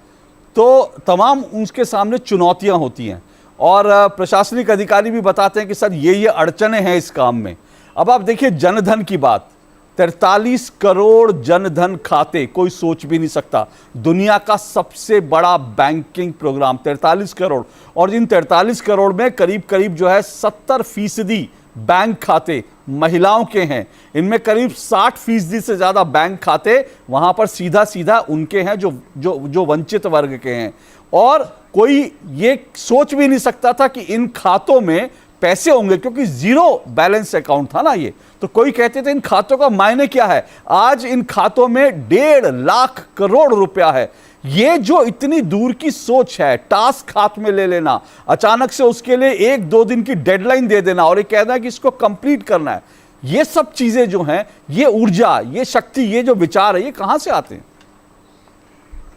Speaker 1: तो तमाम उसके सामने चुनौतियां होती हैं और प्रशासनिक अधिकारी भी बताते हैं कि सर ये अड़चने हैं इस काम में। अब आप देखिए जनधन की बात, 43 करोड़ जनधन खाते, कोई सोच भी नहीं सकता। दुनिया का सबसे बड़ा बैंकिंग प्रोग्राम 43 करोड़, और इन 43 करोड़ में करीब करीब जो है 70% बैंक खाते महिलाओं के हैं। इनमें करीब 60% से ज़्यादा बैंक खाते वहाँ पर सीधा सीधा उनके हैं जो वंचित वर्ग के हैं। और कोई ये सोच भी नहीं सकता था कि इन खातों में पैसे होंगे, क्योंकि जीरो बैलेंस अकाउंट था ना ये। तो कोई कहते थे इन खातों का मायने क्या है। आज इन खातों में 1.5 लाख करोड़ रुपया है। ये जो इतनी दूर की सोच है, टास्क हाथ में ले लेना, अचानक से उसके लिए 1-2 दिन की डेडलाइन दे देना और ये कहना है कि इसको कंप्लीट करना है, ये सब चीजें जो हैं, ये ऊर्जा, ये शक्ति, ये जो विचार है, ये कहां से आते हैं?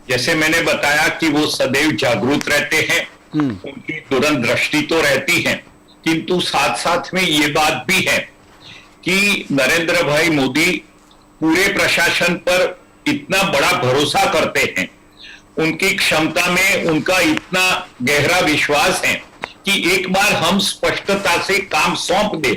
Speaker 3: जैसे मैंने बताया कि वो सदैव जागरूक रहते हैं, उनकी दूरदृष्टि तो रहती है, किंतु साथ साथ में ये बात भी है कि नरेंद्र भाई मोदी पूरे प्रशासन पर इतना बड़ा भरोसा करते हैं, उनकी क्षमता में उनका इतना गहरा विश्वास है कि एक बार हम स्पष्टता से काम सौंप दे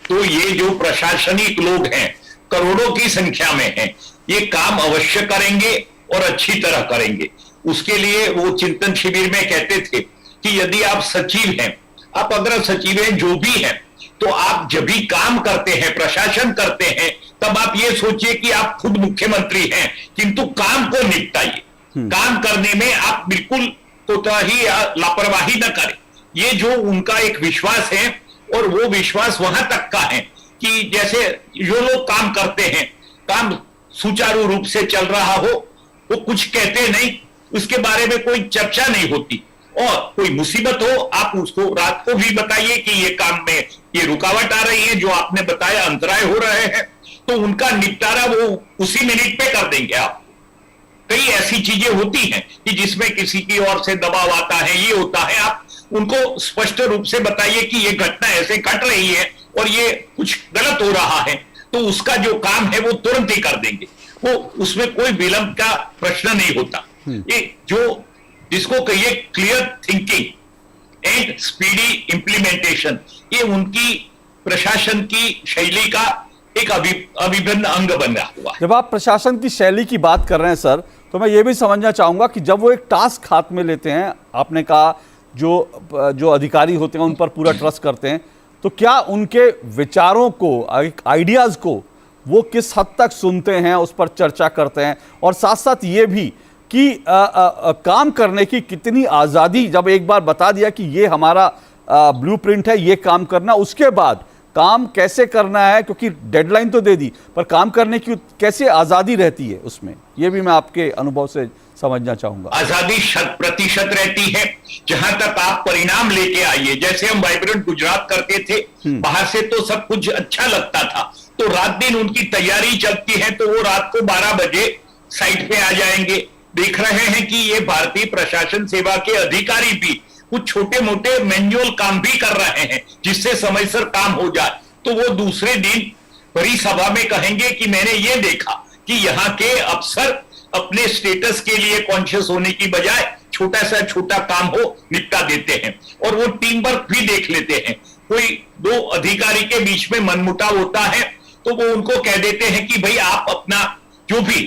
Speaker 3: तो ये जो प्रशासनिक लोग हैं, करोड़ों की संख्या में हैं, ये काम अवश्य करेंगे और अच्छी तरह करेंगे। उसके लिए वो चिंतन शिविर में कहते थे कि यदि आप सचिव हैं, आप अग्र सचिव हैं, जो भी हैं, तो आप जब भी काम करते हैं, प्रशासन करते हैं, तब आप ये सोचिए कि आप खुद मुख्यमंत्री हैं, किंतु काम को निपटाइए। काम करने में आप बिल्कुल कोताही या लापरवाही न करें। ये जो उनका एक विश्वास है, और वो विश्वास वहां तक का है कि जैसे जो लोग काम करते हैं, काम सुचारू रूप से चल रहा हो, वो कुछ कहते नहीं, उसके बारे में कोई चर्चा नहीं होती, और कोई मुसीबत हो आप उसको रात को भी बताइए कि ये काम में ये रुकावट आ रही है, जो आपने बताया अंतराय हो रहे हैं, तो उनका निपटारा वो उसी मिनट पे कर देंगे। आप कई ऐसी चीजें होती हैं कि जिसमें किसी की ओर से दबाव आता है, ये होता है, आप उनको स्पष्ट रूप से बताइए कि ये घटना ऐसे घट रही है और ये कुछ गलत हो रहा है, तो उसका जो काम है वो तुरंत ही कर देंगे। वो उसमें कोई विलंब का प्रश्न नहीं होता। ये जो जिसको कहिए clear thinking and speedy implementation, ये उनकी प्रशासन की शैली का एक अभिन्न अंग बना हुआ।
Speaker 1: जब आप प्रशासन की शैली की बात कर रहे हैं सर, तो मैं ये भी समझना चाहूंगा कि जब वो एक टास्क हाथ में लेते हैं, आपने कहा जो अधिकारी होते हैं उन पर पूरा ट्रस्ट करते हैं, तो क्या उनके विचारों को, आइडियाज को वो किस हद तक सुनते हैं, उस पर चर्चा करते हैं, और साथ साथ ये भी कि काम करने की कितनी आज़ादी, जब एक बार बता दिया कि ये हमारा ब्लूप्रिंट है, ये काम करना, उसके बाद काम कैसे करना है, क्योंकि डेडलाइन तो दे दी, पर काम करने की कैसे आज़ादी रहती है उसमें, ये भी मैं आपके अनुभव से समझना चाहूंगा।
Speaker 3: आजादी 100% रहती है, जहां तक आप परिणाम लेके आइए। जैसे हम वाइब्रेंट गुजरात करते थे, बाहर से तो सब कुछ अच्छा लगता था, तो रात दिन उनकी तैयारी चलती है, तो वो रात को 12 बजे साइट पे आ जाएंगे। देख रहे हैं कि ये भारतीय प्रशासन सेवा के अधिकारी भी कुछ छोटे मोटे मैनुअल काम भी कर रहे हैं, जिससे समय से काम हो जाए, तो वो दूसरे दिन बड़ी सभा में कहेंगे कि मैंने ये देखा कि यहाँ के अफसर अपने स्टेटस के लिए कॉन्शियस होने की बजाय छोटा सा छोटा काम हो निपटा देते हैं, और वो टीम वर्क भी देख लेते हैं। कोई दो अधिकारी के बीच में मनमुटाव होता है, तो वो उनको कह देते हैं कि भाई आप अपना जो भी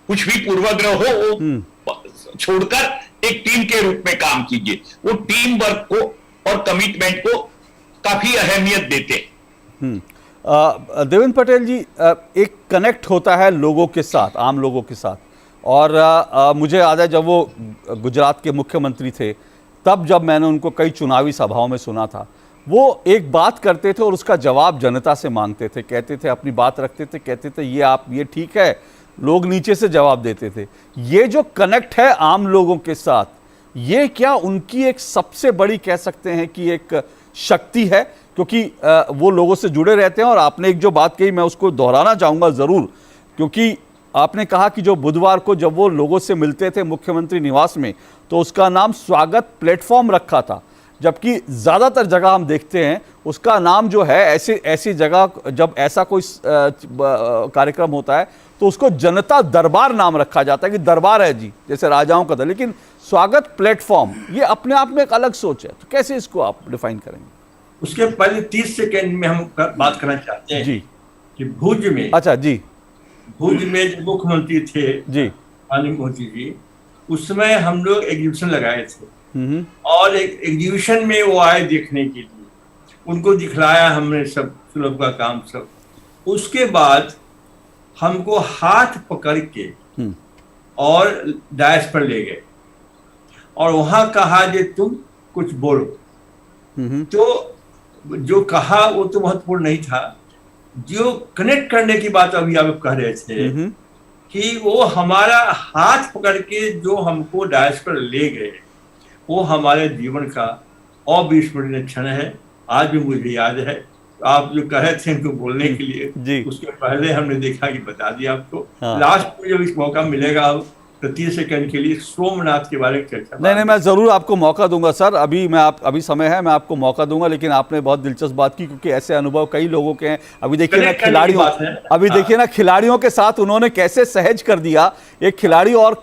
Speaker 3: कुछ भी पूर्वाग्रह हो वो छोड़कर एक टीम के रूप में काम कीजिए। वो टीम वर्क को और कमिटमेंट को काफी अहमियत देते हैं।
Speaker 1: देवेंद्र पटेल जी, एक कनेक्ट होता है लोगों के साथ, आम लोगों के साथ, और मुझे याद है जब वो गुजरात के मुख्यमंत्री थे, तब जब मैंने उनको कई चुनावी सभाओं में सुना था, वो एक बात करते थे और उसका जवाब जनता से मांगते थे, कहते थे, अपनी बात रखते थे, कहते थे ये ठीक है, लोग नीचे से जवाब देते थे। ये जो कनेक्ट है आम लोगों के साथ, ये क्या उनकी एक सबसे बड़ी, कह सकते हैं कि एक शक्ति है, क्योंकि वो लोगों से जुड़े रहते हैं। और आपने एक जो बात कही, मैं उसको दोहराना चाहूँगा ज़रूर, क्योंकि आपने कहा कि जो बुधवार को जब वो लोगों से मिलते थे मुख्यमंत्री निवास में, तो उसका नाम स्वागत प्लेटफॉर्म रखा था, जबकि ज़्यादातर जगह हम देखते हैं उसका नाम जो है, ऐसी जगह जब ऐसा कोई कार्यक्रम होता है तो उसको जनता दरबार नाम रखा जाता है कि दरबार है जी, जैसे राजाओं का था। लेकिन स्वागत प्लेटफॉर्म ये अपने आप में एक अलग सोच है, तो कैसे इसको आप डिफाइन करेंगे?
Speaker 2: उसके पहले 30 सेकेंड में हम बात करना चाहते हैं जी कि भुज में,
Speaker 1: अच्छा जी,
Speaker 2: भुज में जो मुख्यमंत्री थे
Speaker 1: जी
Speaker 2: माननीय मोदी जी, उस समय हम लोग एग्जीबिशन लगाए थे, और एक एग्जीबिशन में वो आए देखने के लिए, उनको दिखलाया हमने सब सुलभ का काम सब। उसके बाद हमको हाथ पकड़ के और डायस पर ले गए और वहां कहा कि तुम कुछ बोलो। तो जो कहा वो तो महत्वपूर्ण नहीं था, जो कनेक्ट करने की बात अभी आप कह रहे थे कि वो हमारा हाथ पकड़ के जो हमको डायस पर ले गए, वो हमारे जीवन का अविस्मरणीय क्षण है। आज भी मुझे याद है आप जो कहे थे इनको बोलने के लिए
Speaker 1: जी।
Speaker 2: उसके पहले हमने देखा कि बता दिया आपको।
Speaker 1: हाँ।
Speaker 2: लास्ट में जब इस मौका मिलेगा तो 30 सेकंड के लिए सोमनाथ के बारे में चर्चा।
Speaker 1: नहीं, मैं ज़रूर आपको मौका दूंगा सर। अभी समय है, मैं आपको मौका दूंगा, लेकिन आपने बहुत दिलचस्प बात की, क्योंकि ऐसे अनुभव कई लोगों के हैं। अभी देखिए ना खिलाड़ियों के साथ उन्होंने कैसे सहज कर दिया। एक खिलाड़ी और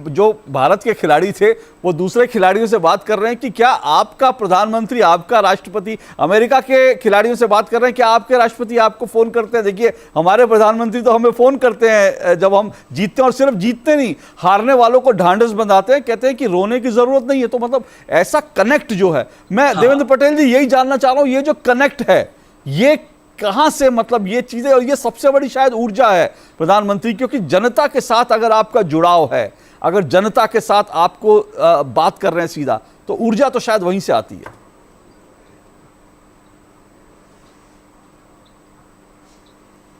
Speaker 1: जो भारत के खिलाड़ी थे वो दूसरे खिलाड़ियों से बात कर रहे हैं कि क्या आपका प्रधानमंत्री, आपका राष्ट्रपति, अमेरिका के खिलाड़ियों से बात कर रहे हैं कि आपके राष्ट्रपति आपको फोन करते हैं। देखिए हमारे प्रधानमंत्री तो हमें फोन करते हैं जब हम जीतते हैं, और सिर्फ जीतते नहीं, हारने वालों को ढांढस बंधाते हैं, कहते हैं कि रोने की जरूरत नहीं है। तो मतलब ऐसा कनेक्ट जो है, मैं देवेंद्र पटेल जी यही जानना चाह रहा हूं, ये जो कनेक्ट है ये कहां से, मतलब ये चीजें, और ये सबसे बड़ी शायद ऊर्जा है प्रधानमंत्री, क्योंकि जनता के साथ अगर आपका जुड़ाव है, अगर जनता के साथ आपको बात कर रहे हैं सीधा, तो ऊर्जा तो शायद वहीं से आती है।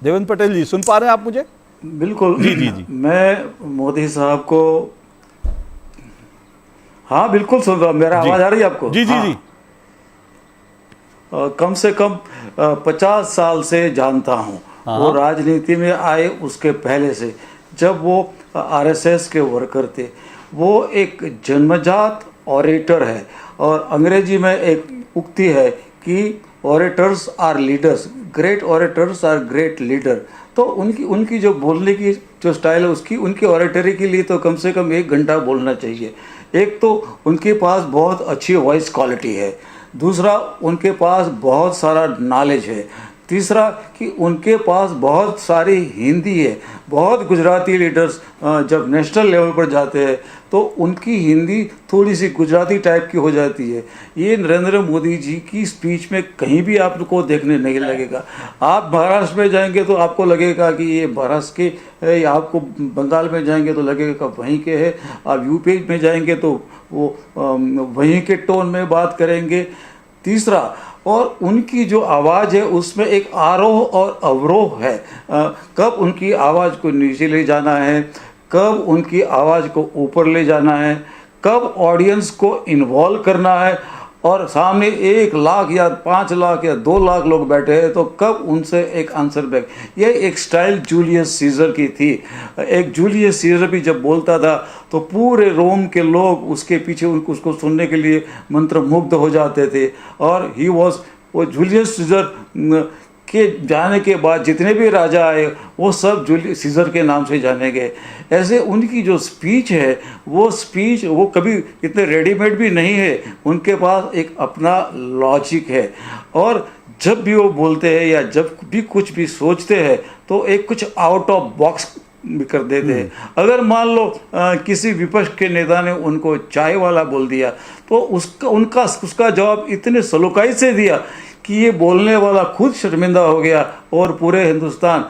Speaker 1: देवेंद्र पटेल जी सुन पा रहे हैं आप मुझे?
Speaker 4: बिल्कुल।
Speaker 1: जी।
Speaker 4: मैं मोदी साहब को, हाँ बिल्कुल सुन रहा हूं। मेरा आवाज आ रही है आपको?
Speaker 1: जी।
Speaker 4: कम से कम 50 साल से जानता हूं। वो राजनीति में आए उसके पहले से, जब वो आरएसएस के वर्कर थे। वो एक जन्मजात ऑरेटर है, और अंग्रेजी में एक उक्ति है कि orators are leaders, great orators are great leader. तो उनकी जो बोलने की जो स्टाइल है, उसकी उनकी ऑरेटरी के लिए तो कम से कम 1 घंटा बोलना चाहिए। एक तो उनके पास बहुत अच्छी वॉइस क्वालिटी है, दूसरा उनके पास बहुत सारा नॉलेज है, तीसरा कि उनके पास बहुत सारी हिंदी है। बहुत गुजराती लीडर्स जब नेशनल लेवल पर जाते हैं तो उनकी हिंदी थोड़ी सी गुजराती टाइप की हो जाती है। ये नरेंद्र मोदी जी की स्पीच में कहीं भी आपको देखने नहीं लगेगा। आप महाराष्ट्र में जाएंगे तो आपको लगेगा कि ये महाराष्ट्र के है, आपको बंगाल में जाएंगे तो लगेगा वहीं के है, आप यूपी में जाएंगे तो वो वहीं के टोन में बात करेंगे। तीसरा, और उनकी जो आवाज़ है उसमें एक आरोह और अवरोह है। कब उनकी आवाज़ को नीचे ले जाना है, कब उनकी आवाज़ को ऊपर ले जाना है, कब ऑडियंस को इन्वॉल्व करना है, और सामने 1 लाख या 5 लाख या 2 लाख लोग बैठे हैं तो कब उनसे एक आंसर बैक। ये एक स्टाइल जूलियस सीजर की थी। एक जूलियस सीजर भी जब बोलता था तो पूरे रोम के लोग उसके पीछे उसको सुनने के लिए मंत्रमुग्ध हो जाते थे। और वो जूलियस सीजर के जाने के बाद जितने भी राजा आए वो सब जूलियस सीजर के नाम से जाने गए। ऐसे उनकी जो स्पीच है वो कभी इतने रेडीमेड भी नहीं है, उनके पास एक अपना लॉजिक है। और जब भी वो बोलते हैं या जब भी कुछ भी सोचते हैं तो एक कुछ आउट ऑफ बॉक्स भी कर देते हैं। अगर मान लो किसी विपक्ष के नेता ने उनको चाय वाला बोल दिया तो उसका जवाब इतने सलोकाई से दिया कि ये बोलने वाला खुद शर्मिंदा हो गया और पूरे हिंदुस्तान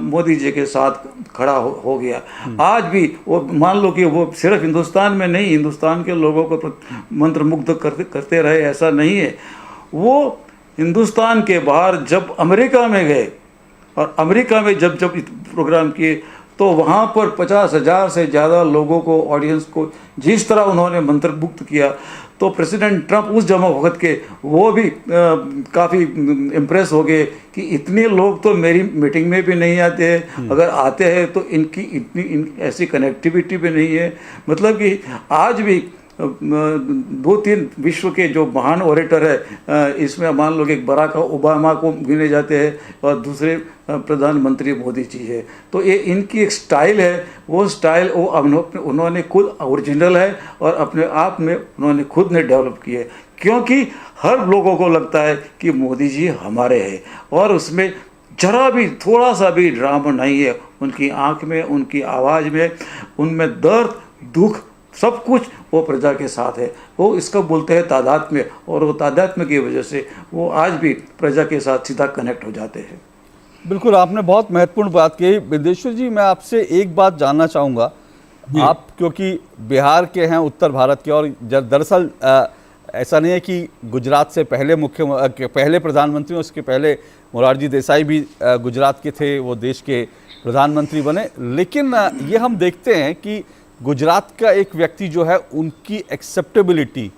Speaker 4: मोदी जी के साथ खड़ा हो गया। आज भी वो मान लो कि वो सिर्फ हिंदुस्तान में नहीं, हिंदुस्तान के लोगों को मंत्रमुग्ध करते रहे, ऐसा नहीं है। वो हिंदुस्तान के बाहर जब अमेरिका में गए और अमेरिका में जब प्रोग्राम किए तो वहाँ पर 50,000 से ज़्यादा लोगों को, ऑडियंस को जिस तरह उन्होंने मंत्रमुग्ध किया, तो प्रेसिडेंट ट्रंप उस जमा वक्त के वो भी काफ़ी इम्प्रेस हो गए कि इतने लोग तो मेरी मीटिंग में भी नहीं आते हैं, अगर आते हैं तो इनकी ऐसी कनेक्टिविटी भी नहीं है। मतलब कि आज भी 2-3 विश्व के जो महान ऑरेटर है, इसमें मान लो कि बराक ओबामा को गिने जाते हैं और दूसरे प्रधानमंत्री मोदी जी है। तो ये इनकी एक स्टाइल है, वो स्टाइल उन्होंने खुद ओरिजिनल है और अपने आप में उन्होंने खुद ने डेवलप की है, क्योंकि हर लोगों को लगता है कि मोदी जी हमारे हैं और उसमें जरा भी थोड़ा सा भी ड्रामा नहीं है। उनकी आंख में, उनकी आवाज़ में, उनमें दर्द, दुख, सब कुछ वो प्रजा के साथ है। वो इसका बोलते हैं तादात्म्य, और वो तादात्म्य की वजह से वो आज भी प्रजा के साथ सीधा कनेक्ट हो जाते हैं।
Speaker 1: बिल्कुल, आपने बहुत महत्वपूर्ण बात कही। बिंदेश्वर जी, मैं आपसे एक बात जानना चाहूँगा। आप क्योंकि बिहार के हैं, उत्तर भारत के, और दरअसल ऐसा नहीं है कि गुजरात से पहले प्रधानमंत्री, उसके पहले मोरारजी देसाई भी गुजरात के थे, वो देश के प्रधानमंत्री बने। लेकिन ये हम देखते हैं कि गुजरात का एक व्यक्ति जो है, उनकी एक्सेप्टेबिलिटी,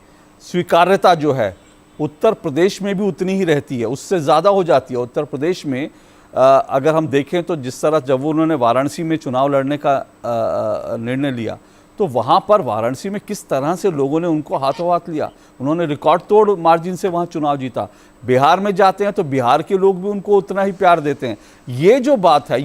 Speaker 1: स्वीकार्यता जो है, उत्तर प्रदेश में भी उतनी ही रहती है, उससे ज़्यादा हो जाती है। उत्तर प्रदेश में अगर हम देखें तो जिस तरह जब उन्होंने वाराणसी में चुनाव लड़ने का निर्णय लिया, तो वहाँ पर वाराणसी में किस तरह से लोगों ने उनको हाथों हाथ लिया, उन्होंने रिकॉर्ड तोड़ मार्जिन से वहाँ चुनाव जीता। बिहार में जाते हैं तो बिहार के लोग भी उनको उतना ही प्यार देते हैं। ये जो बात है,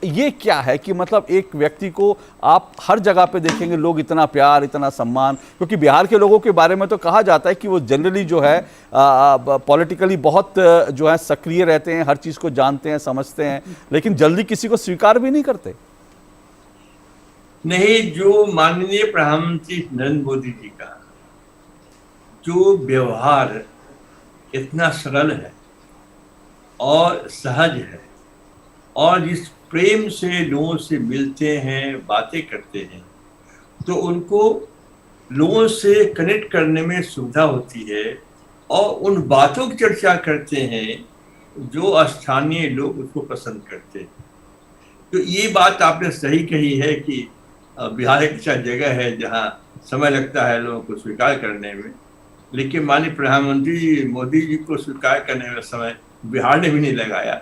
Speaker 1: ये क्या है कि मतलब एक व्यक्ति को आप हर जगह पे देखेंगे लोग इतना प्यार, इतना सम्मान, क्योंकि बिहार के लोगों के बारे में तो कहा जाता है कि वो जनरली जो है पॉलिटिकली बहुत जो है सक्रिय रहते हैं, हर चीज़ को जानते हैं, समझते हैं, लेकिन जल्दी किसी को स्वीकार भी नहीं करते।
Speaker 2: नहीं, जो माननीय प्रधानमंत्री नरेंद्र मोदी जी का जो व्यवहार इतना सरल है और सहज है, और जिस प्रेम से लोगों से मिलते हैं, बातें करते हैं, तो उनको लोगों से कनेक्ट करने में सुविधा होती है और उन बातों की चर्चा करते हैं जो स्थानीय लोग उसको पसंद करते हैं। तो ये बात आपने सही कही है कि बिहार एक ऐसा जगह है जहाँ समय लगता है लोगों को स्वीकार करने में, लेकिन माननीय प्रधानमंत्री मोदी जी को स्वीकार करने में समय बिहार ने भी नहीं लगाया।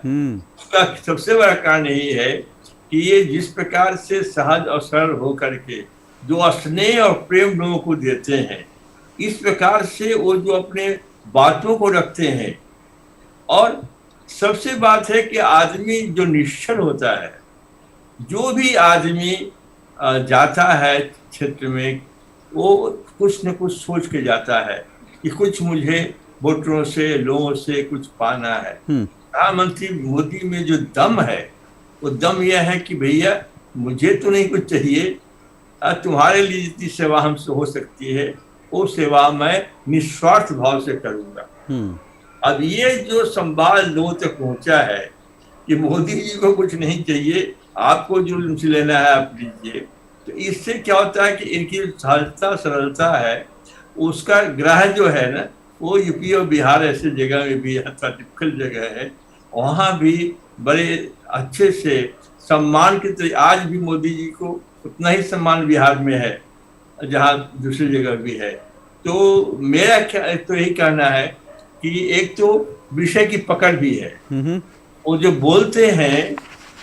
Speaker 2: उसका सबसे बड़ा कारण यही है कि ये जिस प्रकार से सहज और सरल होकर के जो स्नेह और प्रेम लोगों को देते हैं, इस प्रकार से वो जो अपने बातों को रखते हैं। और सबसे बात है कि आदमी जो निश्चल होता है, जो भी आदमी जाता है क्षेत्र में, वो कुछ न कुछ सोच के जाता है कि कुछ मुझे वोटरों से, लोगों से कुछ पाना है। प्रधानमंत्री मोदी में जो दम है, वो दम यह है कि भैया मुझे तो नहीं कुछ चाहिए, तुम्हारे लिए जितनी सेवा हमसे हो सकती है वो सेवा मैं निस्वार्थ भाव से करूँगा। अब ये जो संवाद लोगों तक पहुँचा है कि मोदी जी को कुछ नहीं चाहिए, आपको जो उनसे लेना है आप लीजिए, तो इससे क्या होता है कि इनकी सहजता सरलता है, उसका ग्रह जो है ना, वो यूपी और बिहार ऐसे जगह में भी टिपिकल जगह है, वहाँ भी बड़े अच्छे से सम्मान के तरीके। आज भी मोदी जी को उतना ही सम्मान बिहार में है जहाँ दूसरी जगह भी है। तो मेरा तो यही कहना है कि एक तो विषय की पकड़ भी है, वो जो बोलते हैं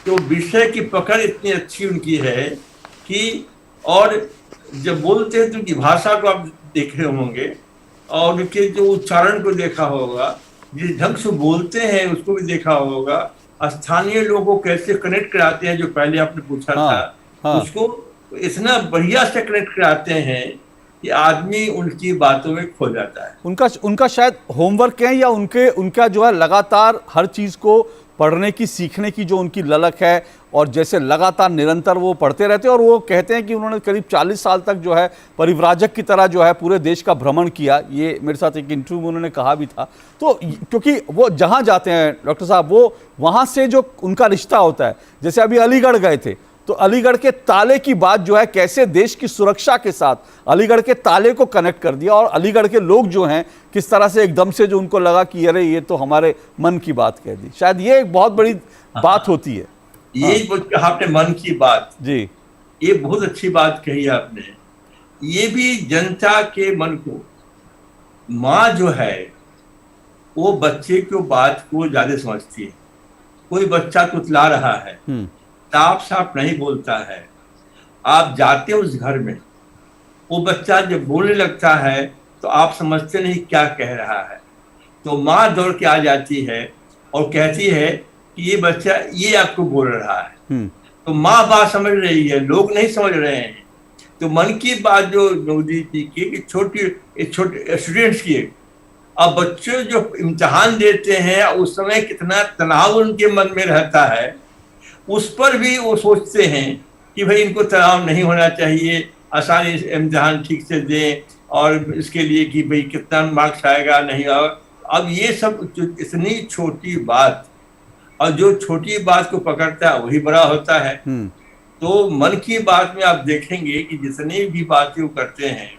Speaker 2: तो विषय की पकड़ इतनी अच्छी उनकी है कि, और जब बोलते हैं तो उनकी भाषा को आप देखे होंगे और उनके जो उच्चारण को देखा होगा, जिस ढंग से बोलते हैं उसको भी देखा होगा, स्थानीय लोगों को कैसे कनेक्ट कराते हैं, जो पहले आपने पूछा था, उसको इतना बढ़िया से कनेक्ट कराते हैं कि आदमी उनकी बातों में खो जाता है।
Speaker 1: उनका शायद होमवर्क है या उनका जो है लगातार हर चीज को पढ़ने की, सीखने की जो उनकी ललक है, और जैसे लगातार निरंतर वो पढ़ते रहते हैं। और वो कहते हैं कि उन्होंने करीब 40 साल तक जो है परिव्राजक की तरह जो है पूरे देश का भ्रमण किया। ये मेरे साथ एक इंटरव्यू में उन्होंने कहा भी था। तो क्योंकि वो जहाँ जाते हैं डॉक्टर साहब, वो वहाँ से जो उनका रिश्ता होता है, जैसे अभी अलीगढ़ गए थे तो अलीगढ़ के ताले की बात जो है, कैसे देश की सुरक्षा के साथ अलीगढ़ के ताले को कनेक्ट कर दिया, और अलीगढ़ के लोग जो हैं किस तरह से एकदम से जो उनको लगा कि अरे ये तो हमारे मन की बात कह दी। शायद ये एक बहुत बड़ी बात होती है।
Speaker 2: ये आपने मन की बात
Speaker 1: जी,
Speaker 2: ये बहुत अच्छी बात कही आपने। ये भी जनता के मन को, माँ जो है वो बच्चे की बात को ज्यादा समझती है। कोई बच्चा तुतला रहा है, साफ साफ नहीं बोलता है, आप जाते हो उस घर में, वो बच्चा जब बोलने लगता है तो आप समझते नहीं क्या कह रहा है, तो माँ दौड़ के आ जाती है और कहती है कि ये बच्चा ये आपको बोल रहा है। तो माँ बात समझ रही है, लोग नहीं समझ रहे हैं। तो मन की बात जो मोदी जी की छोटे स्टूडेंट्स की, अब बच्चे जो इम्तिहान देते हैं उस समय कितना तनाव उनके मन में रहता है, उस पर भी वो सोचते हैं कि भाई इनको तनाव नहीं होना चाहिए, आसानी से इम्तिहान ठीक से दें, और इसके लिए कि भाई कितना मार्क्स आएगा नहीं आएगा। अब ये सब इतनी छोटी बात, और जो छोटी बात को पकड़ता है वही बड़ा होता है। तो मन की बात में आप देखेंगे कि जितनी भी बातें वो करते हैं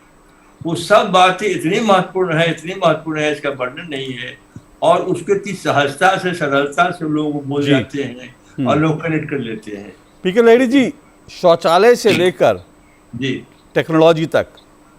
Speaker 2: वो सब बातें इतनी महत्वपूर्ण है, इतनी महत्वपूर्ण है, इसका वर्णन नहीं है। और उसके इतनी सहजता से, सरलता से लोग बोल जाते हैं और लोग कनेक्ट कर लेते हैं।
Speaker 1: पीके लाहिड़ी जी, शौचालय से लेकर
Speaker 2: जी
Speaker 1: टेक्नोलॉजी तक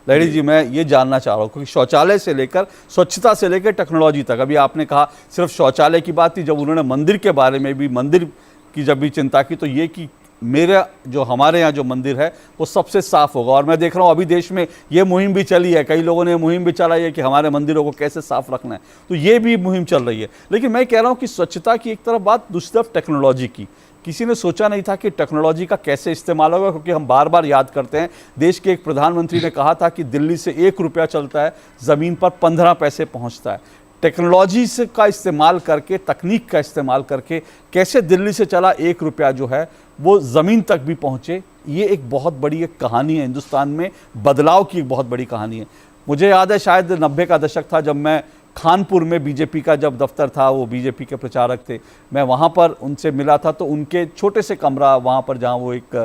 Speaker 1: लहरी जी, मैं ये जानना चाह रहा हूँ क्योंकि शौचालय से लेकर स्वच्छता से लेकर टेक्नोलॉजी तक, अभी आपने कहा सिर्फ शौचालय की बात थी, जब उन्होंने मंदिर के बारे में भी, मंदिर की जब भी चिंता की, तो ये कि मेरा जो हमारे यहाँ जो मंदिर है वो सबसे साफ होगा। और मैं देख रहा हूँ अभी देश में ये मुहिम भी चली है, कई लोगों ने मुहिम भी चलाई है कि हमारे मंदिरों को कैसे साफ रखना है, तो ये भी मुहिम चल रही है। लेकिन मैं कह रहा हूँ कि स्वच्छता की एक तरफ बात, दूसरी तरफ टेक्नोलॉजी की, किसी ने सोचा नहीं था कि टेक्नोलॉजी का कैसे इस्तेमाल होगा, क्योंकि हम बार बार याद करते हैं देश के एक प्रधानमंत्री ने कहा था कि दिल्ली से 1 रुपया चलता है, ज़मीन पर 15 पैसे पहुंचता है। टेक्नोलॉजी से का इस्तेमाल करके, तकनीक का इस्तेमाल करके कैसे दिल्ली से चला 1 रुपया जो है वो ज़मीन तक भी पहुंचे, ये एक बहुत बड़ी एक कहानी है हिंदुस्तान में, बदलाव की एक बहुत बड़ी कहानी है। मुझे याद है शायद 90 का दशक था जब मैं खानपुर में बीजेपी का जब दफ्तर था, वो बीजेपी के प्रचारक थे, मैं वहाँ पर उनसे मिला था, तो उनके छोटे से कमरा वहाँ पर जहाँ वो एक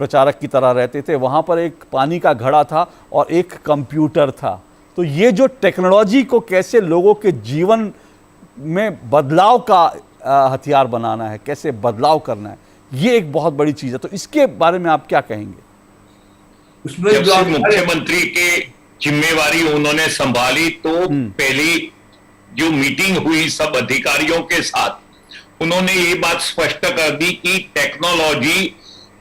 Speaker 1: प्रचारक की तरह रहते थे, वहाँ पर एक पानी का घड़ा था और एक कंप्यूटर था। तो ये जो टेक्नोलॉजी को कैसे लोगों के जीवन में बदलाव का हथियार बनाना है, कैसे बदलाव करना है, ये एक बहुत बड़ी चीज़ है। तो इसके बारे में आप क्या कहेंगे?
Speaker 3: उसमें जब से मुख्यमंत्री के जिम्मेवारी उन्होंने संभाली तो पहली जो मीटिंग हुई सब अधिकारियों के साथ, उन्होंने ये बात स्पष्ट कर दी कि टेक्नोलॉजी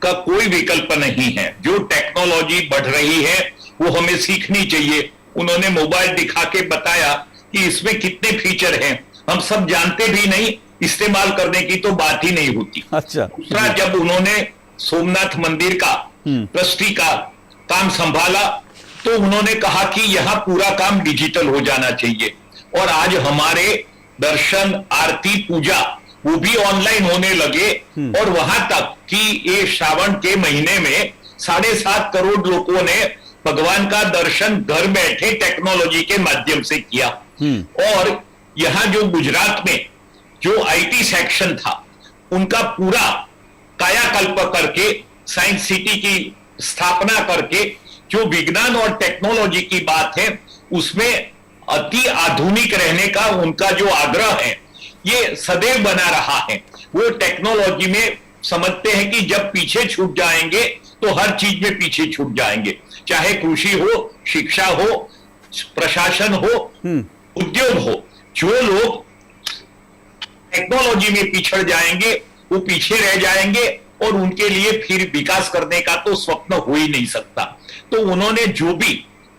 Speaker 3: का कोई विकल्प नहीं है, जो टेक्नोलॉजी बढ़ रही है वो हमें सीखनी चाहिए। उन्होंने मोबाइल दिखा के बताया कि इसमें कितने फीचर हैं, हम सब जानते भी नहीं, इस्तेमाल करने की तो बात ही नहीं होती।
Speaker 1: अच्छा।
Speaker 3: दूसरा, जब उन्होंने सोमनाथ मंदिर का ट्रस्टी का काम संभाला तो उन्होंने कहा कि यहाँ पूरा काम डिजिटल हो जाना चाहिए, और आज हमारे दर्शन, आरती, पूजा वो भी ऑनलाइन होने लगे, और वहां तक कि ये श्रावण के महीने में 7.5 करोड़ लोगों ने भगवान का दर्शन घर बैठे टेक्नोलॉजी के माध्यम से किया। और यहाँ जो गुजरात में जो आईटी सेक्शन था उनका पूरा कायाकल्प करके, साइंस सिटी की स्थापना करके, जो विज्ञान और टेक्नोलॉजी की बात है उसमें अति आधुनिक रहने का उनका जो आग्रह है ये सदैव बना रहा है। वो टेक्नोलॉजी में समझते हैं कि जब पीछे छूट जाएंगे तो हर चीज में पीछे छूट जाएंगे, चाहे कृषि हो, शिक्षा हो, प्रशासन हो, उद्योग हो। जो लोग टेक्नोलॉजी में पिछड़ जाएंगे वो पीछे रह जाएंगे, और उनके लिए फिर विकास करने का तो स्वप्न हो ही नहीं सकता। तो उन्होंने जो भी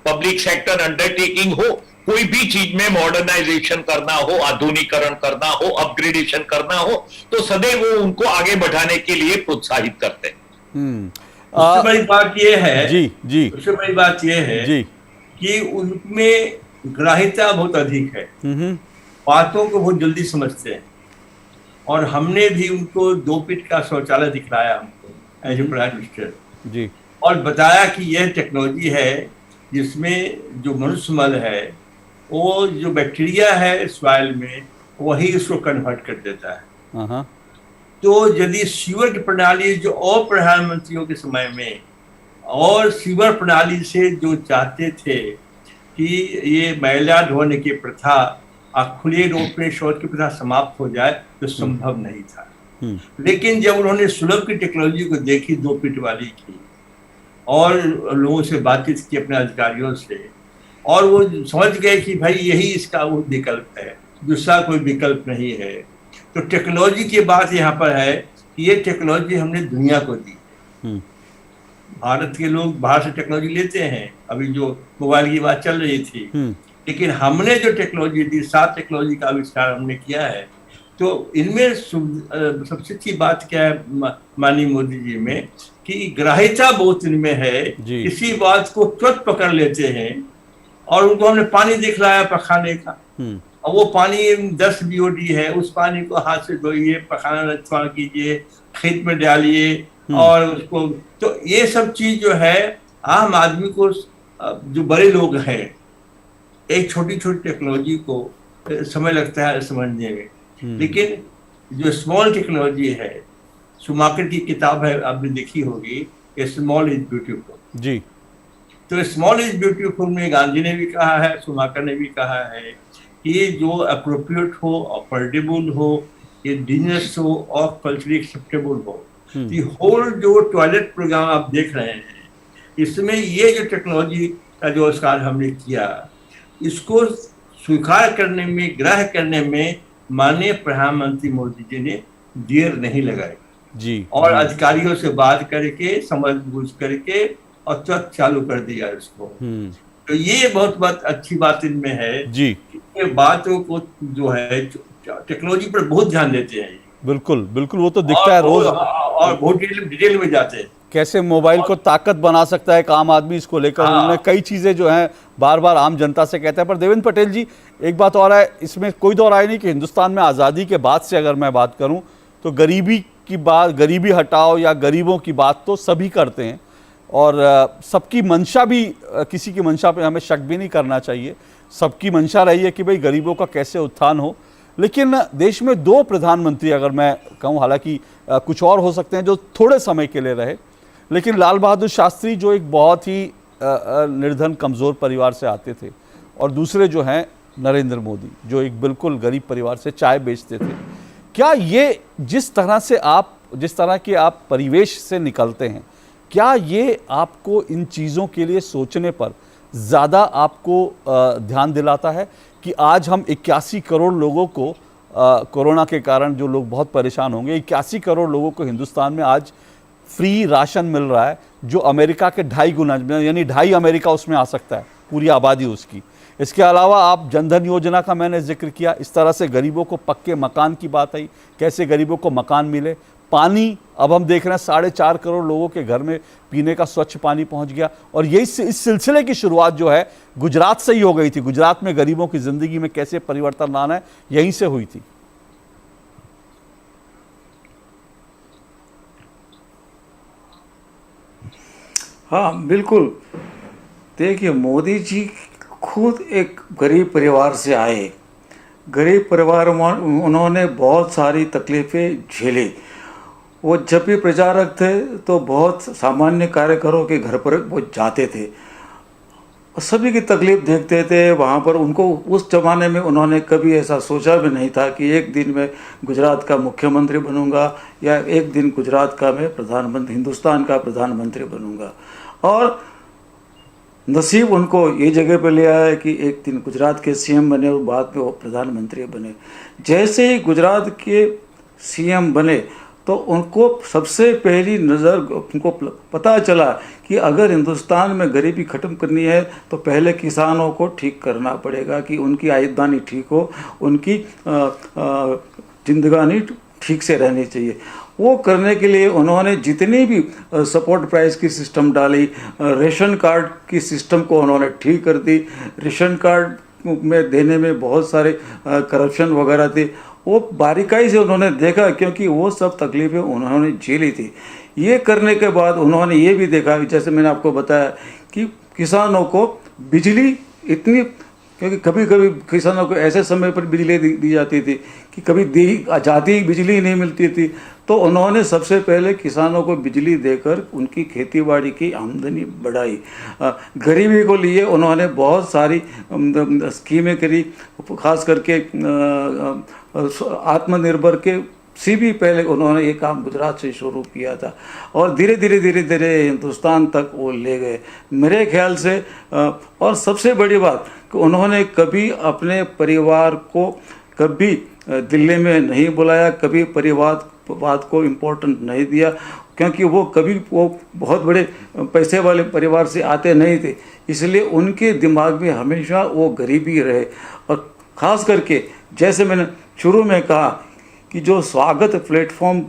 Speaker 3: पब्लिक सेक्टर अंडरटेकिंग हो, कोई भी चीज में मॉडर्नाइजेशन करना हो, आधुनिकीकरण करना हो, अपग्रेडेशन करना हो, तो सदैव वो उनको आगे बढ़ाने के लिए प्रोत्साहित करते हैं।
Speaker 2: सबसे बड़ी बात यह है
Speaker 1: जी
Speaker 2: सबसे बड़ी बात यह है
Speaker 1: जी
Speaker 2: कि उनमें ग्राह्यता बहुत अधिक है, बातों को बहुत जल्दी समझते हैं। और हमने भी उनको 2 फीट का शौचालय दिखलाया हमको एज ए प्राइम मिनिस्टर
Speaker 1: जी, और
Speaker 2: बताया कि यह टेक्नोलॉजी है जिसमें जो मनुष्य मल है वो जो बैक्टीरिया है सॉइल में वही उसको कन्वर्ट कर देता है। तो यदि सीवर की प्रणाली जो और प्रधानमंत्रियों के समय में और सीवर प्रणाली से जो चाहते थे कि ये मैला ढोने की प्रथा, खुले रूप में शौच की प्रथा समाप्त हो जाए, तो संभव नहीं था। लेकिन जब उन्होंने सुलभ की टेक्नोलॉजी को देखी 2 फीट वाली की, और लोगों से बातचीत की अपने अधिकारियों से, और वो समझ गए कि भाई यही इसका वो विकल्प है, दूसरा कोई विकल्प नहीं है। तो टेक्नोलॉजी की बात यहाँ पर है कि ये टेक्नोलॉजी हमने दुनिया को दी। भारत के लोग बाहर से टेक्नोलॉजी लेते हैं, अभी जो मोबाइल की बात चल रही थी, लेकिन हमने जो टेक्नोलॉजी दी, 7 टेक्नोलॉजी का आविष्कार हमने किया है। तो इनमें सबसे अच्छी बात क्या है माननीय मोदी जी में, कि ग्राह्यता बहुत इनमें है, किसी बात को तुरंत पकड़ लेते हैं। और उनको हमने पानी दिखलाया पखाने का, और वो पानी 10 BOD है, उस पानी को हाथ से धोइए, पखाना इस्तेमाल कीजिए, खेत में डालिए, और उसको, तो ये सब चीज जो है आम आदमी को, जो बड़े लोग हैं, एक छोटी छोटी टेक्नोलॉजी को समय लगता है समझने में। लेकिन जो स्मॉल टेक्नोलॉजी है, शुमाकर की किताब है, आपने देखी होगी, स्मॉल इज ब्यूटीफुल जी। तो स्मॉल इज ब्यूटीफुल में गांधी ने भी कहा है, शुमाकर ने भी कहा है कि जो अप्रोप्रिएट हो, अफोर्डेबल हो, इंडिजिनस हो और कल्चरली एक्सेप्टेबल हो। होल जो टॉयलेट प्रोग्राम आप देख रहे हैं, इसमें ये जो टेक्नोलॉजी का जो आविष्कार हमने किया, इसको स्वीकार करने में, ग्रहण करने में माननीय प्रधानमंत्री मोदी जी ने देर नहीं लगाई
Speaker 1: जी,
Speaker 2: और अधिकारियों से बात करके, समझ बूझ करके और तुरंत चालू कर दिया इसको। तो ये बहुत अच्छी बात इनमें है
Speaker 1: जी,
Speaker 2: कि ये बातों को जो है टेक्नोलॉजी पर बहुत ध्यान देते हैं।
Speaker 1: बिल्कुल बिल्कुल, वो तो दिखता है रोज,
Speaker 2: और बहुत डिटेल में जाते हैं
Speaker 1: कैसे मोबाइल को ताकत बना सकता है एक आम आदमी, इसको लेकर उन्होंने कई चीजें जो हैं बार बार आम जनता से कहता है। पर देवेंद्र पटेल जी, एक बात और है, इसमें कोई दो राय नहीं कि हिंदुस्तान में आज़ादी के बाद से अगर मैं बात करूं तो गरीबी की बात, गरीबी हटाओ या गरीबों की बात तो सभी करते हैं, और सबकी मंशा भी, किसी की मंशा पे हमें शक भी नहीं करना चाहिए। सबकी मंशा रही है कि भाई गरीबों का कैसे उत्थान हो। लेकिन देश में दो प्रधानमंत्री अगर मैं कहूँ, हालांकि कुछ और हो सकते हैं जो थोड़े समय के लिए रहे, लेकिन लाल बहादुर शास्त्री जो एक बहुत ही निर्धन कमज़ोर परिवार से आते थे, और दूसरे जो हैं नरेंद्र मोदी जो एक बिल्कुल गरीब परिवार से चाय बेचते थे। क्या ये जिस तरह के आप परिवेश से निकलते हैं, क्या ये आपको इन चीज़ों के लिए सोचने पर ज़्यादा आपको ध्यान दिलाता है कि आज हम 81 करोड़ लोगों को, कोरोना के कारण जो लोग बहुत परेशान होंगे, 81 करोड़ लोगों को हिंदुस्तान में आज फ्री राशन मिल रहा है, जो अमेरिका के 2.5 गुना, यानी 2.5 अमेरिका उसमें आ सकता है, पूरी आबादी उसकी। इसके अलावा आप जनधन योजना का मैंने जिक्र किया, इस तरह से गरीबों को पक्के मकान की बात आई, कैसे गरीबों को मकान मिले। पानी अब हम देख रहे हैं 4.5 करोड़ लोगों के घर में पीने का स्वच्छ पानी पहुंच गया, और यही इस सिलसिले की शुरुआत जो है गुजरात से ही हो गई थी। गुजरात में गरीबों की जिंदगी में कैसे परिवर्तन लाना है, यहीं से हुई थी।
Speaker 4: हाँ बिल्कुल, देखिए मोदी जी खुद एक गरीब परिवार से आए, गरीब परिवार में उन्होंने बहुत सारी तकलीफ़ें झेली। वो जब भी प्रचारक थे तो बहुत सामान्य कार्यकरों के घर पर वो जाते थे, सभी की तकलीफ देखते थे वहाँ पर। उनको उस ज़माने में उन्होंने कभी ऐसा सोचा भी नहीं था कि एक दिन मैं गुजरात का मुख्यमंत्री बनूंगा या एक दिन गुजरात का मैं प्रधानमंत्री, हिंदुस्तान का प्रधानमंत्री बनूंगा। और नसीब उनको ये जगह पे ले आया कि एक दिन गुजरात के सीएम बने और बाद में वो प्रधानमंत्री बने। जैसे ही गुजरात के सीएम बने तो उनको सबसे पहली नज़र उनको पता चला कि अगर हिंदुस्तान में गरीबी ख़त्म करनी है तो पहले किसानों को ठीक करना पड़ेगा, कि उनकी आमदनी ठीक हो, उनकी जिंदगानी ठीक से रहनी चाहिए। वो करने के लिए उन्होंने जितनी भी सपोर्ट प्राइस की सिस्टम डाली, रेशन कार्ड की सिस्टम को उन्होंने ठीक कर दी। रेशन कार्ड में देने में बहुत सारे करप्शन वगैरह थे, वो बारीकाई से उन्होंने देखा, क्योंकि वो सब तकलीफ़ें उन्होंने झेली थी। ये करने के बाद उन्होंने ये भी देखा, जैसे मैंने आपको बताया कि किसानों को बिजली इतनी, क्योंकि कभी कभी किसानों को ऐसे समय पर बिजली दी जाती थी कि कभी जाती बिजली नहीं मिलती थी, तो उन्होंने सबसे पहले किसानों को बिजली देकर उनकी खेतीबाड़ी की आमदनी बढ़ाई। गरीबी को लिए उन्होंने बहुत सारी स्कीमें करी, खास करके आत्मनिर्भर के से भी पहले उन्होंने ये काम गुजरात से शुरू किया था, और धीरे धीरे हिंदुस्तान तक वो ले गए मेरे ख्याल से। और सबसे बड़ी बात कि उन्होंने कभी अपने परिवार को कभी दिल्ली में नहीं बुलाया, कभी परिवार बात को इम्पोर्टेंट नहीं दिया, क्योंकि वो कभी वो बहुत बड़े पैसे वाले परिवार से आते नहीं थे, इसलिए उनके दिमाग में हमेशा वो गरीबी रहे। और ख़ास करके जैसे मैंने शुरू में कहा कि जो स्वागत प्लेटफॉर्म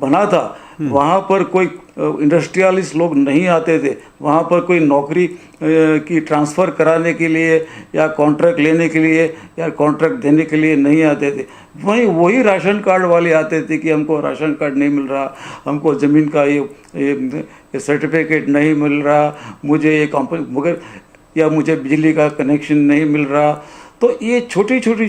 Speaker 4: बना था, वहाँ पर कोई इंडस्ट्रियलिस्ट लोग नहीं आते थे, वहाँ पर कोई नौकरी की ट्रांसफ़र कराने के लिए या कॉन्ट्रैक्ट लेने के लिए या कॉन्ट्रैक्ट देने के लिए नहीं आते थे। वही राशन कार्ड वाले आते थे कि हमको राशन कार्ड नहीं मिल रहा, हमको ज़मीन का ये सर्टिफिकेट नहीं मिल रहा, मुझे ये कंपनी मगर या मुझे बिजली का कनेक्शन नहीं मिल रहा। तो ये छोटी छोटी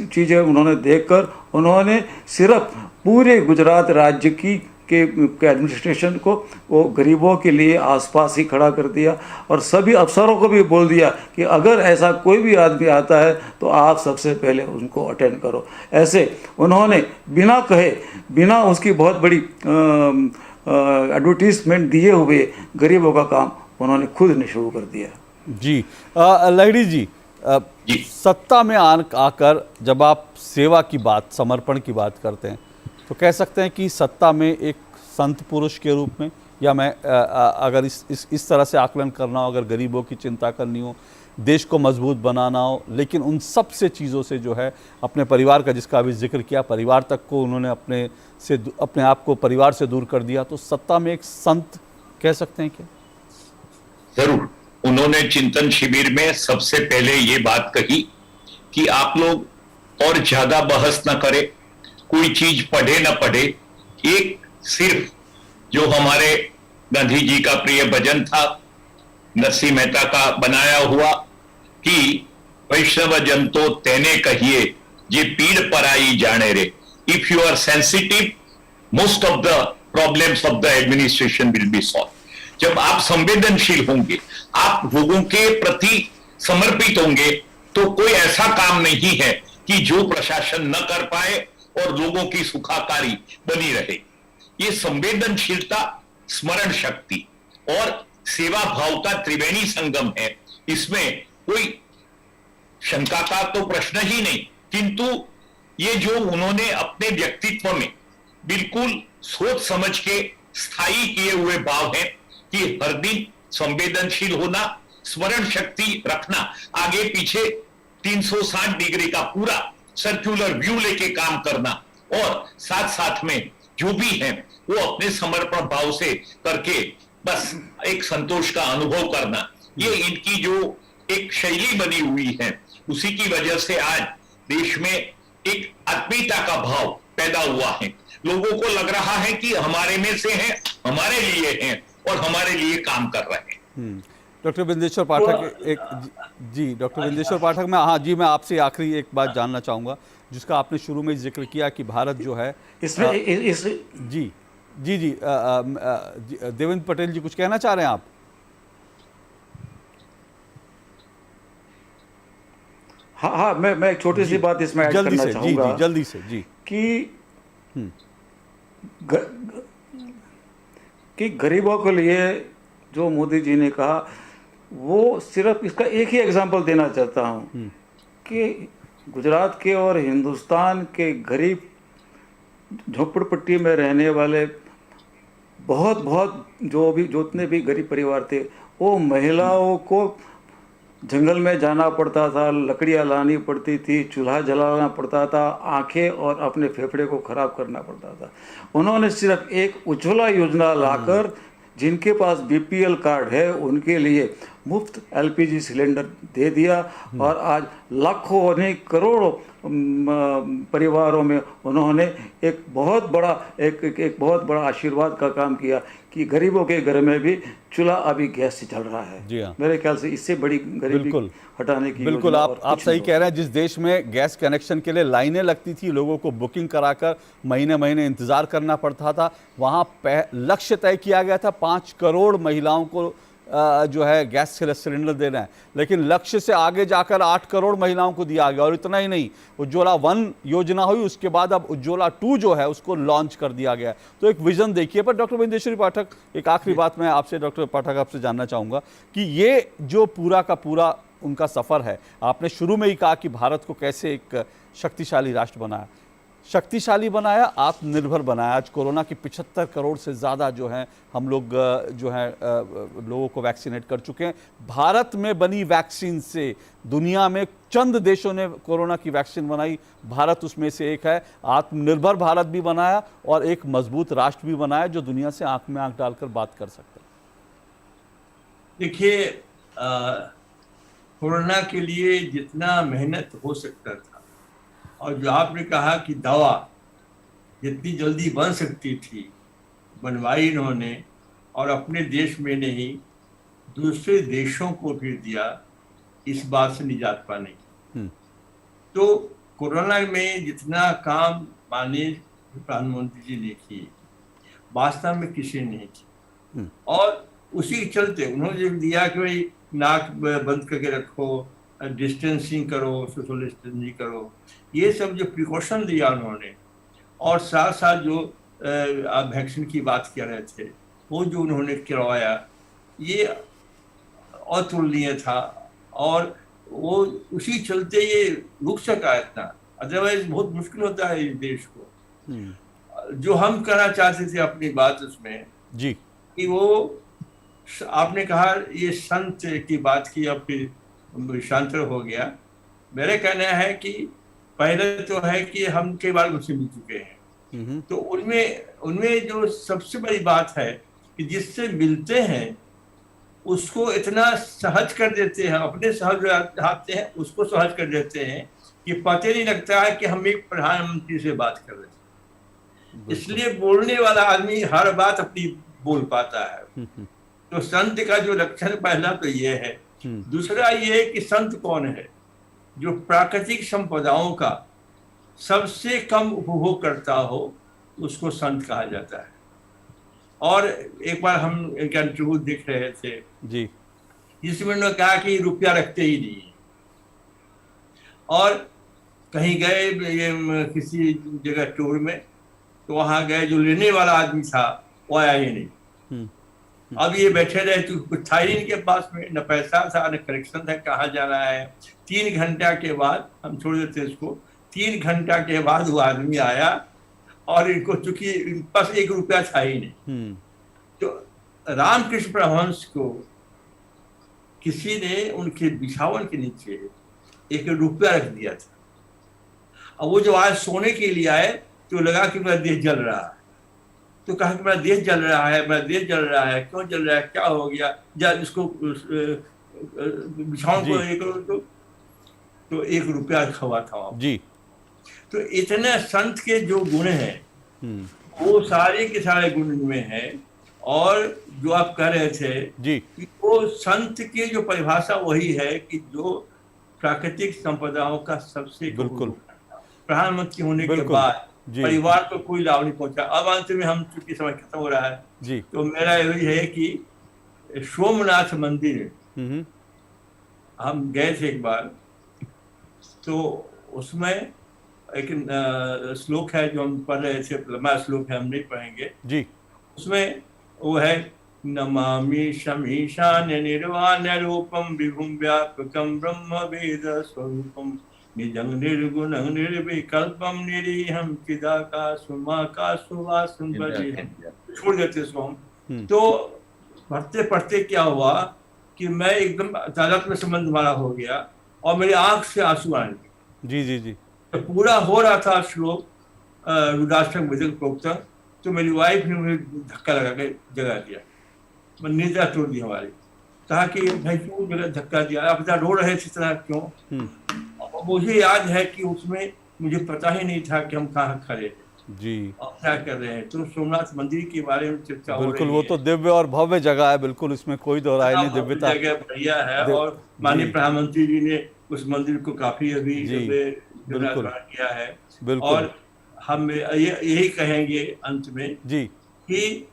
Speaker 4: चीज़ें उन्होंने देखकर उन्होंने सिर्फ पूरे गुजरात राज्य के एडमिनिस्ट्रेशन को वो गरीबों के लिए आसपास ही खड़ा कर दिया, और सभी अफसरों को भी बोल दिया कि अगर ऐसा कोई भी आदमी आता है तो आप सबसे पहले उनको अटेंड करो। ऐसे उन्होंने बिना कहे, बिना उसकी बहुत बड़ी एडवर्टीजमेंट दिए हुए गरीबों का काम उन्होंने खुद ने शुरू कर दिया।
Speaker 1: जी लहिड़ी जी, सत्ता में आकर जब आप सेवा की बात, समर्पण की बात करते हैं तो कह सकते हैं कि सत्ता में एक संत पुरुष के रूप में, या मैं अगर इस तरह से आकलन करना हो, अगर गरीबों की चिंता करनी हो, देश को मजबूत बनाना हो, लेकिन उन सब से चीज़ों से जो है अपने परिवार का, जिसका अभी जिक्र किया, परिवार तक को उन्होंने अपने आप को परिवार से दूर कर दिया, तो सत्ता में एक संत कह सकते हैं क्या?
Speaker 3: जरूर। उन्होंने चिंतन शिविर में सबसे पहले ये बात कही कि आप लोग और ज्यादा बहस न करें, कोई चीज पढ़े न पढ़े, एक सिर्फ जो हमारे गांधी जी का प्रिय भजन था, नरसिंह मेहता का बनाया हुआ, कि वैष्णव जन तो तेने कहिए जे पीड़ पर आई जाने रे। If you are sensitive, most of the problems of the administration will be solve. जब आप संवेदनशील होंगे, आप लोगों के प्रति समर्पित होंगे, तो कोई ऐसा काम नहीं है कि जो प्रशासन न कर पाए और लोगों की सुखाकारी बनी रहे। ये संवेदनशीलता, स्मरण शक्ति और सेवा भाव का त्रिवेणी संगम है, इसमें कोई शंका का तो प्रश्न ही नहीं। किंतु ये जो उन्होंने अपने व्यक्तित्व में बिल्कुल सोच समझ के स्थायी किए हुए भाव हैं कि हर दिन संवेदनशील होना, स्मरण शक्ति रखना, आगे पीछे 360 डिग्री का पूरा सर्कुलर व्यू लेके काम करना, और साथ साथ में जो भी है वो अपने समर्पण भाव से करके बस एक संतोष का अनुभव करना, ये इनकी जो एक शैली बनी हुई है, उसी की वजह से आज देश में एक आत्मीयता का भाव पैदा हुआ है। लोगों को लग रहा है कि हमारे में से हैं, हमारे लिए हैं और हमारे लिए काम कर रहे हैं।
Speaker 1: डॉक्टर बिंदेश्वर पाठक, जी डॉक्टर बिंदेश्वर पाठक, मैं आपसे आखिरी एक बात जानना चाहूँगा, जिसका आपने शुरू में जिक्र किया कि भारत जो है
Speaker 4: इसमें
Speaker 1: जी देवेंद्र पटेल जी कुछ कहना चाह रहे हैं आप?
Speaker 4: हाँ, मैं एक छोटी सी बात इसमें ऐड करना चाहूँगा।
Speaker 1: जल्दी से जी।
Speaker 4: कि गरीबों के लिए जो मोदी जी ने कहा, वो सिर्फ इसका एक ही एग्जांपल देना चाहता हूँ कि गुजरात के और हिंदुस्तान के गरीब झोपड़पट्टी में रहने वाले बहुत जितने भी गरीब परिवार थे, वो महिलाओं को जंगल में जाना पड़ता था, लकड़ियाँ लानी पड़ती थी, चूल्हा जलाना पड़ता था, आंखें और अपने फेफड़े को खराब करना पड़ता था। उन्होंने सिर्फ एक उज्ज्वला योजना लाकर जिनके पास बीपीएल कार्ड है उनके लिए मुफ्त एलपीजी सिलेंडर दे दिया, और आज लाखों नहीं करोड़ों परिवारों में उन्होंने एक बहुत बड़ा आशीर्वाद का काम किया कि गरीबों के घर में भी चूल्हा अभी गैस से चल रहा है।
Speaker 1: जी हाँ।
Speaker 4: मेरे ख्याल से इससे बड़ी गरीबी हटाने की
Speaker 1: बिल्कुल आप सही कह रहे हैं। जिस देश में गैस कनेक्शन के लिए लाइनें लगती थी, लोगों को बुकिंग कराकर महीने महीने इंतजार करना पड़ता था, वहाँ लक्ष्य तय किया गया था 5 करोड़ महिलाओं को जो है गैस सिलेंडर देना है, लेकिन लक्ष्य से आगे जाकर 8 करोड़ महिलाओं को दिया गया। और इतना ही नहीं, उज्ज्वला 1 योजना हुई, उसके बाद अब उज्ज्वला 2 जो है उसको लॉन्च कर दिया गया। तो एक विजन देखिए। पर डॉक्टर बिंदेश्वरी पाठक, एक आखिरी बात मैं आपसे, डॉक्टर पाठक, आपसे जानना चाहूँगा कि ये जो पूरा का पूरा उनका सफ़र है, आपने शुरू में ही कहा कि भारत को कैसे एक शक्तिशाली राष्ट्र बनाया, आत्मनिर्भर बनाया। आज कोरोना की 75 करोड़ से ज़्यादा जो हैं हम लोग जो हैं लोगों को वैक्सीनेट कर चुके हैं। भारत में बनी वैक्सीन से दुनिया में चंद देशों ने कोरोना की वैक्सीन बनाई, भारत उसमें से एक है। आत्मनिर्भर भारत भी बनाया और एक मजबूत राष्ट्र भी बनाया जो दुनिया से आंख में आंख डालकर बात कर सकता है।
Speaker 2: देखिए, कोरोना के लिए जितना मेहनत हो सकता था, और जो आपने कहा कि दवा जितनी जल्दी बन सकती थी बनवाई इन्होंने, और अपने देश में नहीं दूसरे देशों को भी दिया इस बात से निजात पाने की। तो कोरोना में जितना काम माननीय प्रधानमंत्री जी ने किए, वास्तव में किसी ने नहीं किया। और उसी के चलते उन्होंने जो दिया कि भाई नाक बंद करके रखो, डिस्टेंसिंग करो, सोशल डिस्टेंसिंग करो, ये सब जो प्रिकॉशन लिया उन्होंने, और साथ साथ जो आप वैक्सीन की बात कर रहे थे वो जो उन्होंने करवाया, ये अतुलनीय था, और वो उसी चलते ये रुक सका इतना, अदरवाइज बहुत मुश्किल होता है इस देश को। जो हम कहना चाहते थे अपनी बात उसमें
Speaker 1: जी,
Speaker 2: कि वो आपने कहा ये संत की बात की, अब फिर शांतर हो गया। मेरे कहना है कि पहले तो है कि हम कई बार उनसे मिल चुके हैं, तो उनमें जो सबसे बड़ी बात है कि जिससे मिलते हैं उसको इतना सहज कर देते हैं, अपने सहज आते हैं उसको सहज कर देते हैं कि पता नहीं लगता है कि हम एक प्रधानमंत्री से बात कर रहे हैं। इसलिए बोलने वाला आदमी हर बात अपनी बोल पाता है। तो संत का जो लक्षण पहला तो ये है। दूसरा ये है कि संत कौन है? जो प्राकृतिक संपदाओं का सबसे कम उपभोग करता हो उसको संत कहा जाता है। और एक बार हम एक इंटरव्यू देख रहे थे
Speaker 1: जी,
Speaker 2: जिसमें उन्होंने कहा कि रुपया रखते ही नहीं, और कहीं गए ये किसी जगह टूर में, तो वहां गए, जो लेने वाला आदमी था वो आया ही नहीं। अब ये बैठे रहे तो कुछ था ही नहीं इनके पास में, न पैसा था न करेक्शन था, कहाँ जाना है। 3 घंटा के बाद हम छोड़ देते इसको, 3 घंटा के बाद वो आदमी आया और इनको चूंकि इनके पास 1 रुपया था ही नहीं। तो रामकृष्ण परमहंस को किसी ने उनके बिछावन के नीचे 1 रुपया रख दिया था, और वो जो आज सोने के लिए आए तो लगा कि मेरा देह जल रहा है। तो कहा कि मेरा देह जल रहा है, मेरा देह जल रहा है, क्यों जल रहा है, क्या हो गया, जा इसको बिछावन को ये करो। तो 1 रुपया रखा हुआ था वहाँ
Speaker 1: जी।
Speaker 2: तो इतने संत के जो गुण हैं वो सारे के सारे गुण में हैं। और जो आप कह रहे थे
Speaker 1: जी,
Speaker 2: कि वो संत की जो परिभाषा वही है कि जो प्राकृतिक संपदाओं का सबसे
Speaker 1: बिल्कुल
Speaker 2: प्रधानमंत्री होने के बाद परिवार को कोई लाभ नहीं पहुंचा। अब अंत में हम चूंकि समय खत्म हो रहा है
Speaker 1: जी,
Speaker 2: तो मेरा यही है कि सोमनाथ मंदिर हम गए थे एक बार, तो उसमें एक श्लोक है जो हम पढ़ रहे थे, लंबा श्लोक है, हम नहीं पढ़ेंगे
Speaker 1: जी।
Speaker 2: उसमें वो है नमामि शमीशान्य निर्वाण रूपम विभुम व्यापकम ब्रह्म वेद स्वरूपम निजं निर्गुणं निर्विकल्पम निरीहं चिदाकाशुमाकाशुवासं भजेहं। छोड़ देते इसको हम। तो पढ़ते पढ़ते क्या हुआ कि मैं एकदम अदालत में संबंध हमारा हो गया और मेरी आंख से आंसू आने लगे।
Speaker 1: जी जी जी।
Speaker 2: तो पूरा हो रहा था श्लोक रुद्राष्टक वेदक प्रोक्तम, तो मेरी वाइफ ने मुझे धक्का लगा के जगा दिया, मैं निद्रा तोड़ दी हमारी। कहा कि भाई क्यों जगह धक्का दिया, आप इतना रो रहे थे इतना क्यों? मुझे याद है कि उसमें मुझे पता ही नहीं था कि हम कहाँ खड़े थे
Speaker 1: जी
Speaker 2: और क्या कर रहे हैं। तो सोमनाथ मंदिर के बारे में चर्चा हो रही है।
Speaker 1: बिल्कुल, वो तो दिव्य और भव्य जगह है, बिल्कुल इसमें कोई दो राय नहीं। दिव्यता
Speaker 2: जगह बढ़िया है और माननीय प्रधानमंत्री जी ने उस मंदिर को काफी अभी
Speaker 1: बिल्कुल
Speaker 2: किया है।
Speaker 1: बिल्कुल।
Speaker 2: और हम यही कहेंगे अंत में
Speaker 1: जी
Speaker 2: कि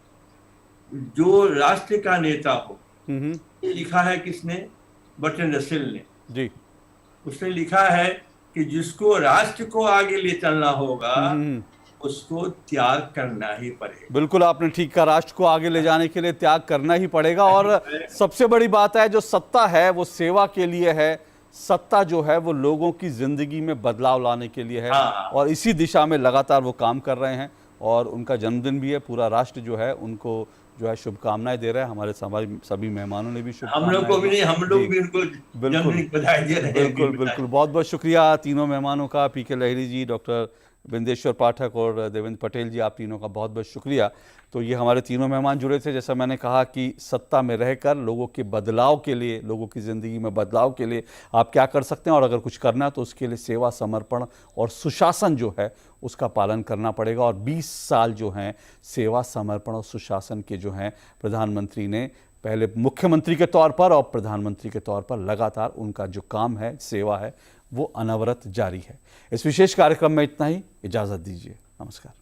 Speaker 2: जो राष्ट्र का नेता हो, ये लिखा है किसने? बर्टन रसेल ने
Speaker 1: जी।
Speaker 2: उसने लिखा है कि जिसको राष्ट्र को आगे ले चलना होगा उसको त्याग करना ही पड़ेगा।
Speaker 1: बिल्कुल आपने ठीक कहा, राष्ट्र को आगे ले जाने के लिए त्याग करना ही पड़ेगा। और सबसे बड़ी बात है, जो सत्ता है वो सेवा के लिए है, सत्ता जो है वो लोगों की जिंदगी में बदलाव लाने के लिए है। और इसी दिशा में लगातार वो काम कर रहे हैं। और उनका जन्मदिन भी है, पूरा राष्ट्र जो है उनको जो है शुभकामनाएं दे रहा है। हमारे सभी मेहमानों ने भी शुभकामनाएं,
Speaker 2: हम लोग को भी नहीं, हम लोग भी उनको जन्मदिन की बधाई दे रहे हैं।
Speaker 1: बिल्कुल बिल्कुल, बहुत बहुत शुक्रिया तीनों मेहमानों का, पीके लहरी जी, डॉक्टर बिंदेश्वर पाठक और देवेंद्र पटेल जी, आप तीनों का बहुत बहुत शुक्रिया। तो ये हमारे तीनों मेहमान जुड़े थे। जैसा मैंने कहा कि सत्ता में रहकर लोगों के बदलाव के लिए, लोगों की ज़िंदगी में बदलाव के लिए आप क्या कर सकते हैं, और अगर कुछ करना है तो उसके लिए सेवा, समर्पण और सुशासन जो है उसका पालन करना पड़ेगा। और 20 साल जो हैं सेवा, समर्पण और सुशासन के जो हैं प्रधानमंत्री ने, पहले मुख्यमंत्री के तौर पर और प्रधानमंत्री के तौर पर लगातार उनका जो काम है, सेवा है, वो अनवरत जारी है। इस विशेष कार्यक्रम में इतना ही, इजाज़त दीजिए, नमस्कार।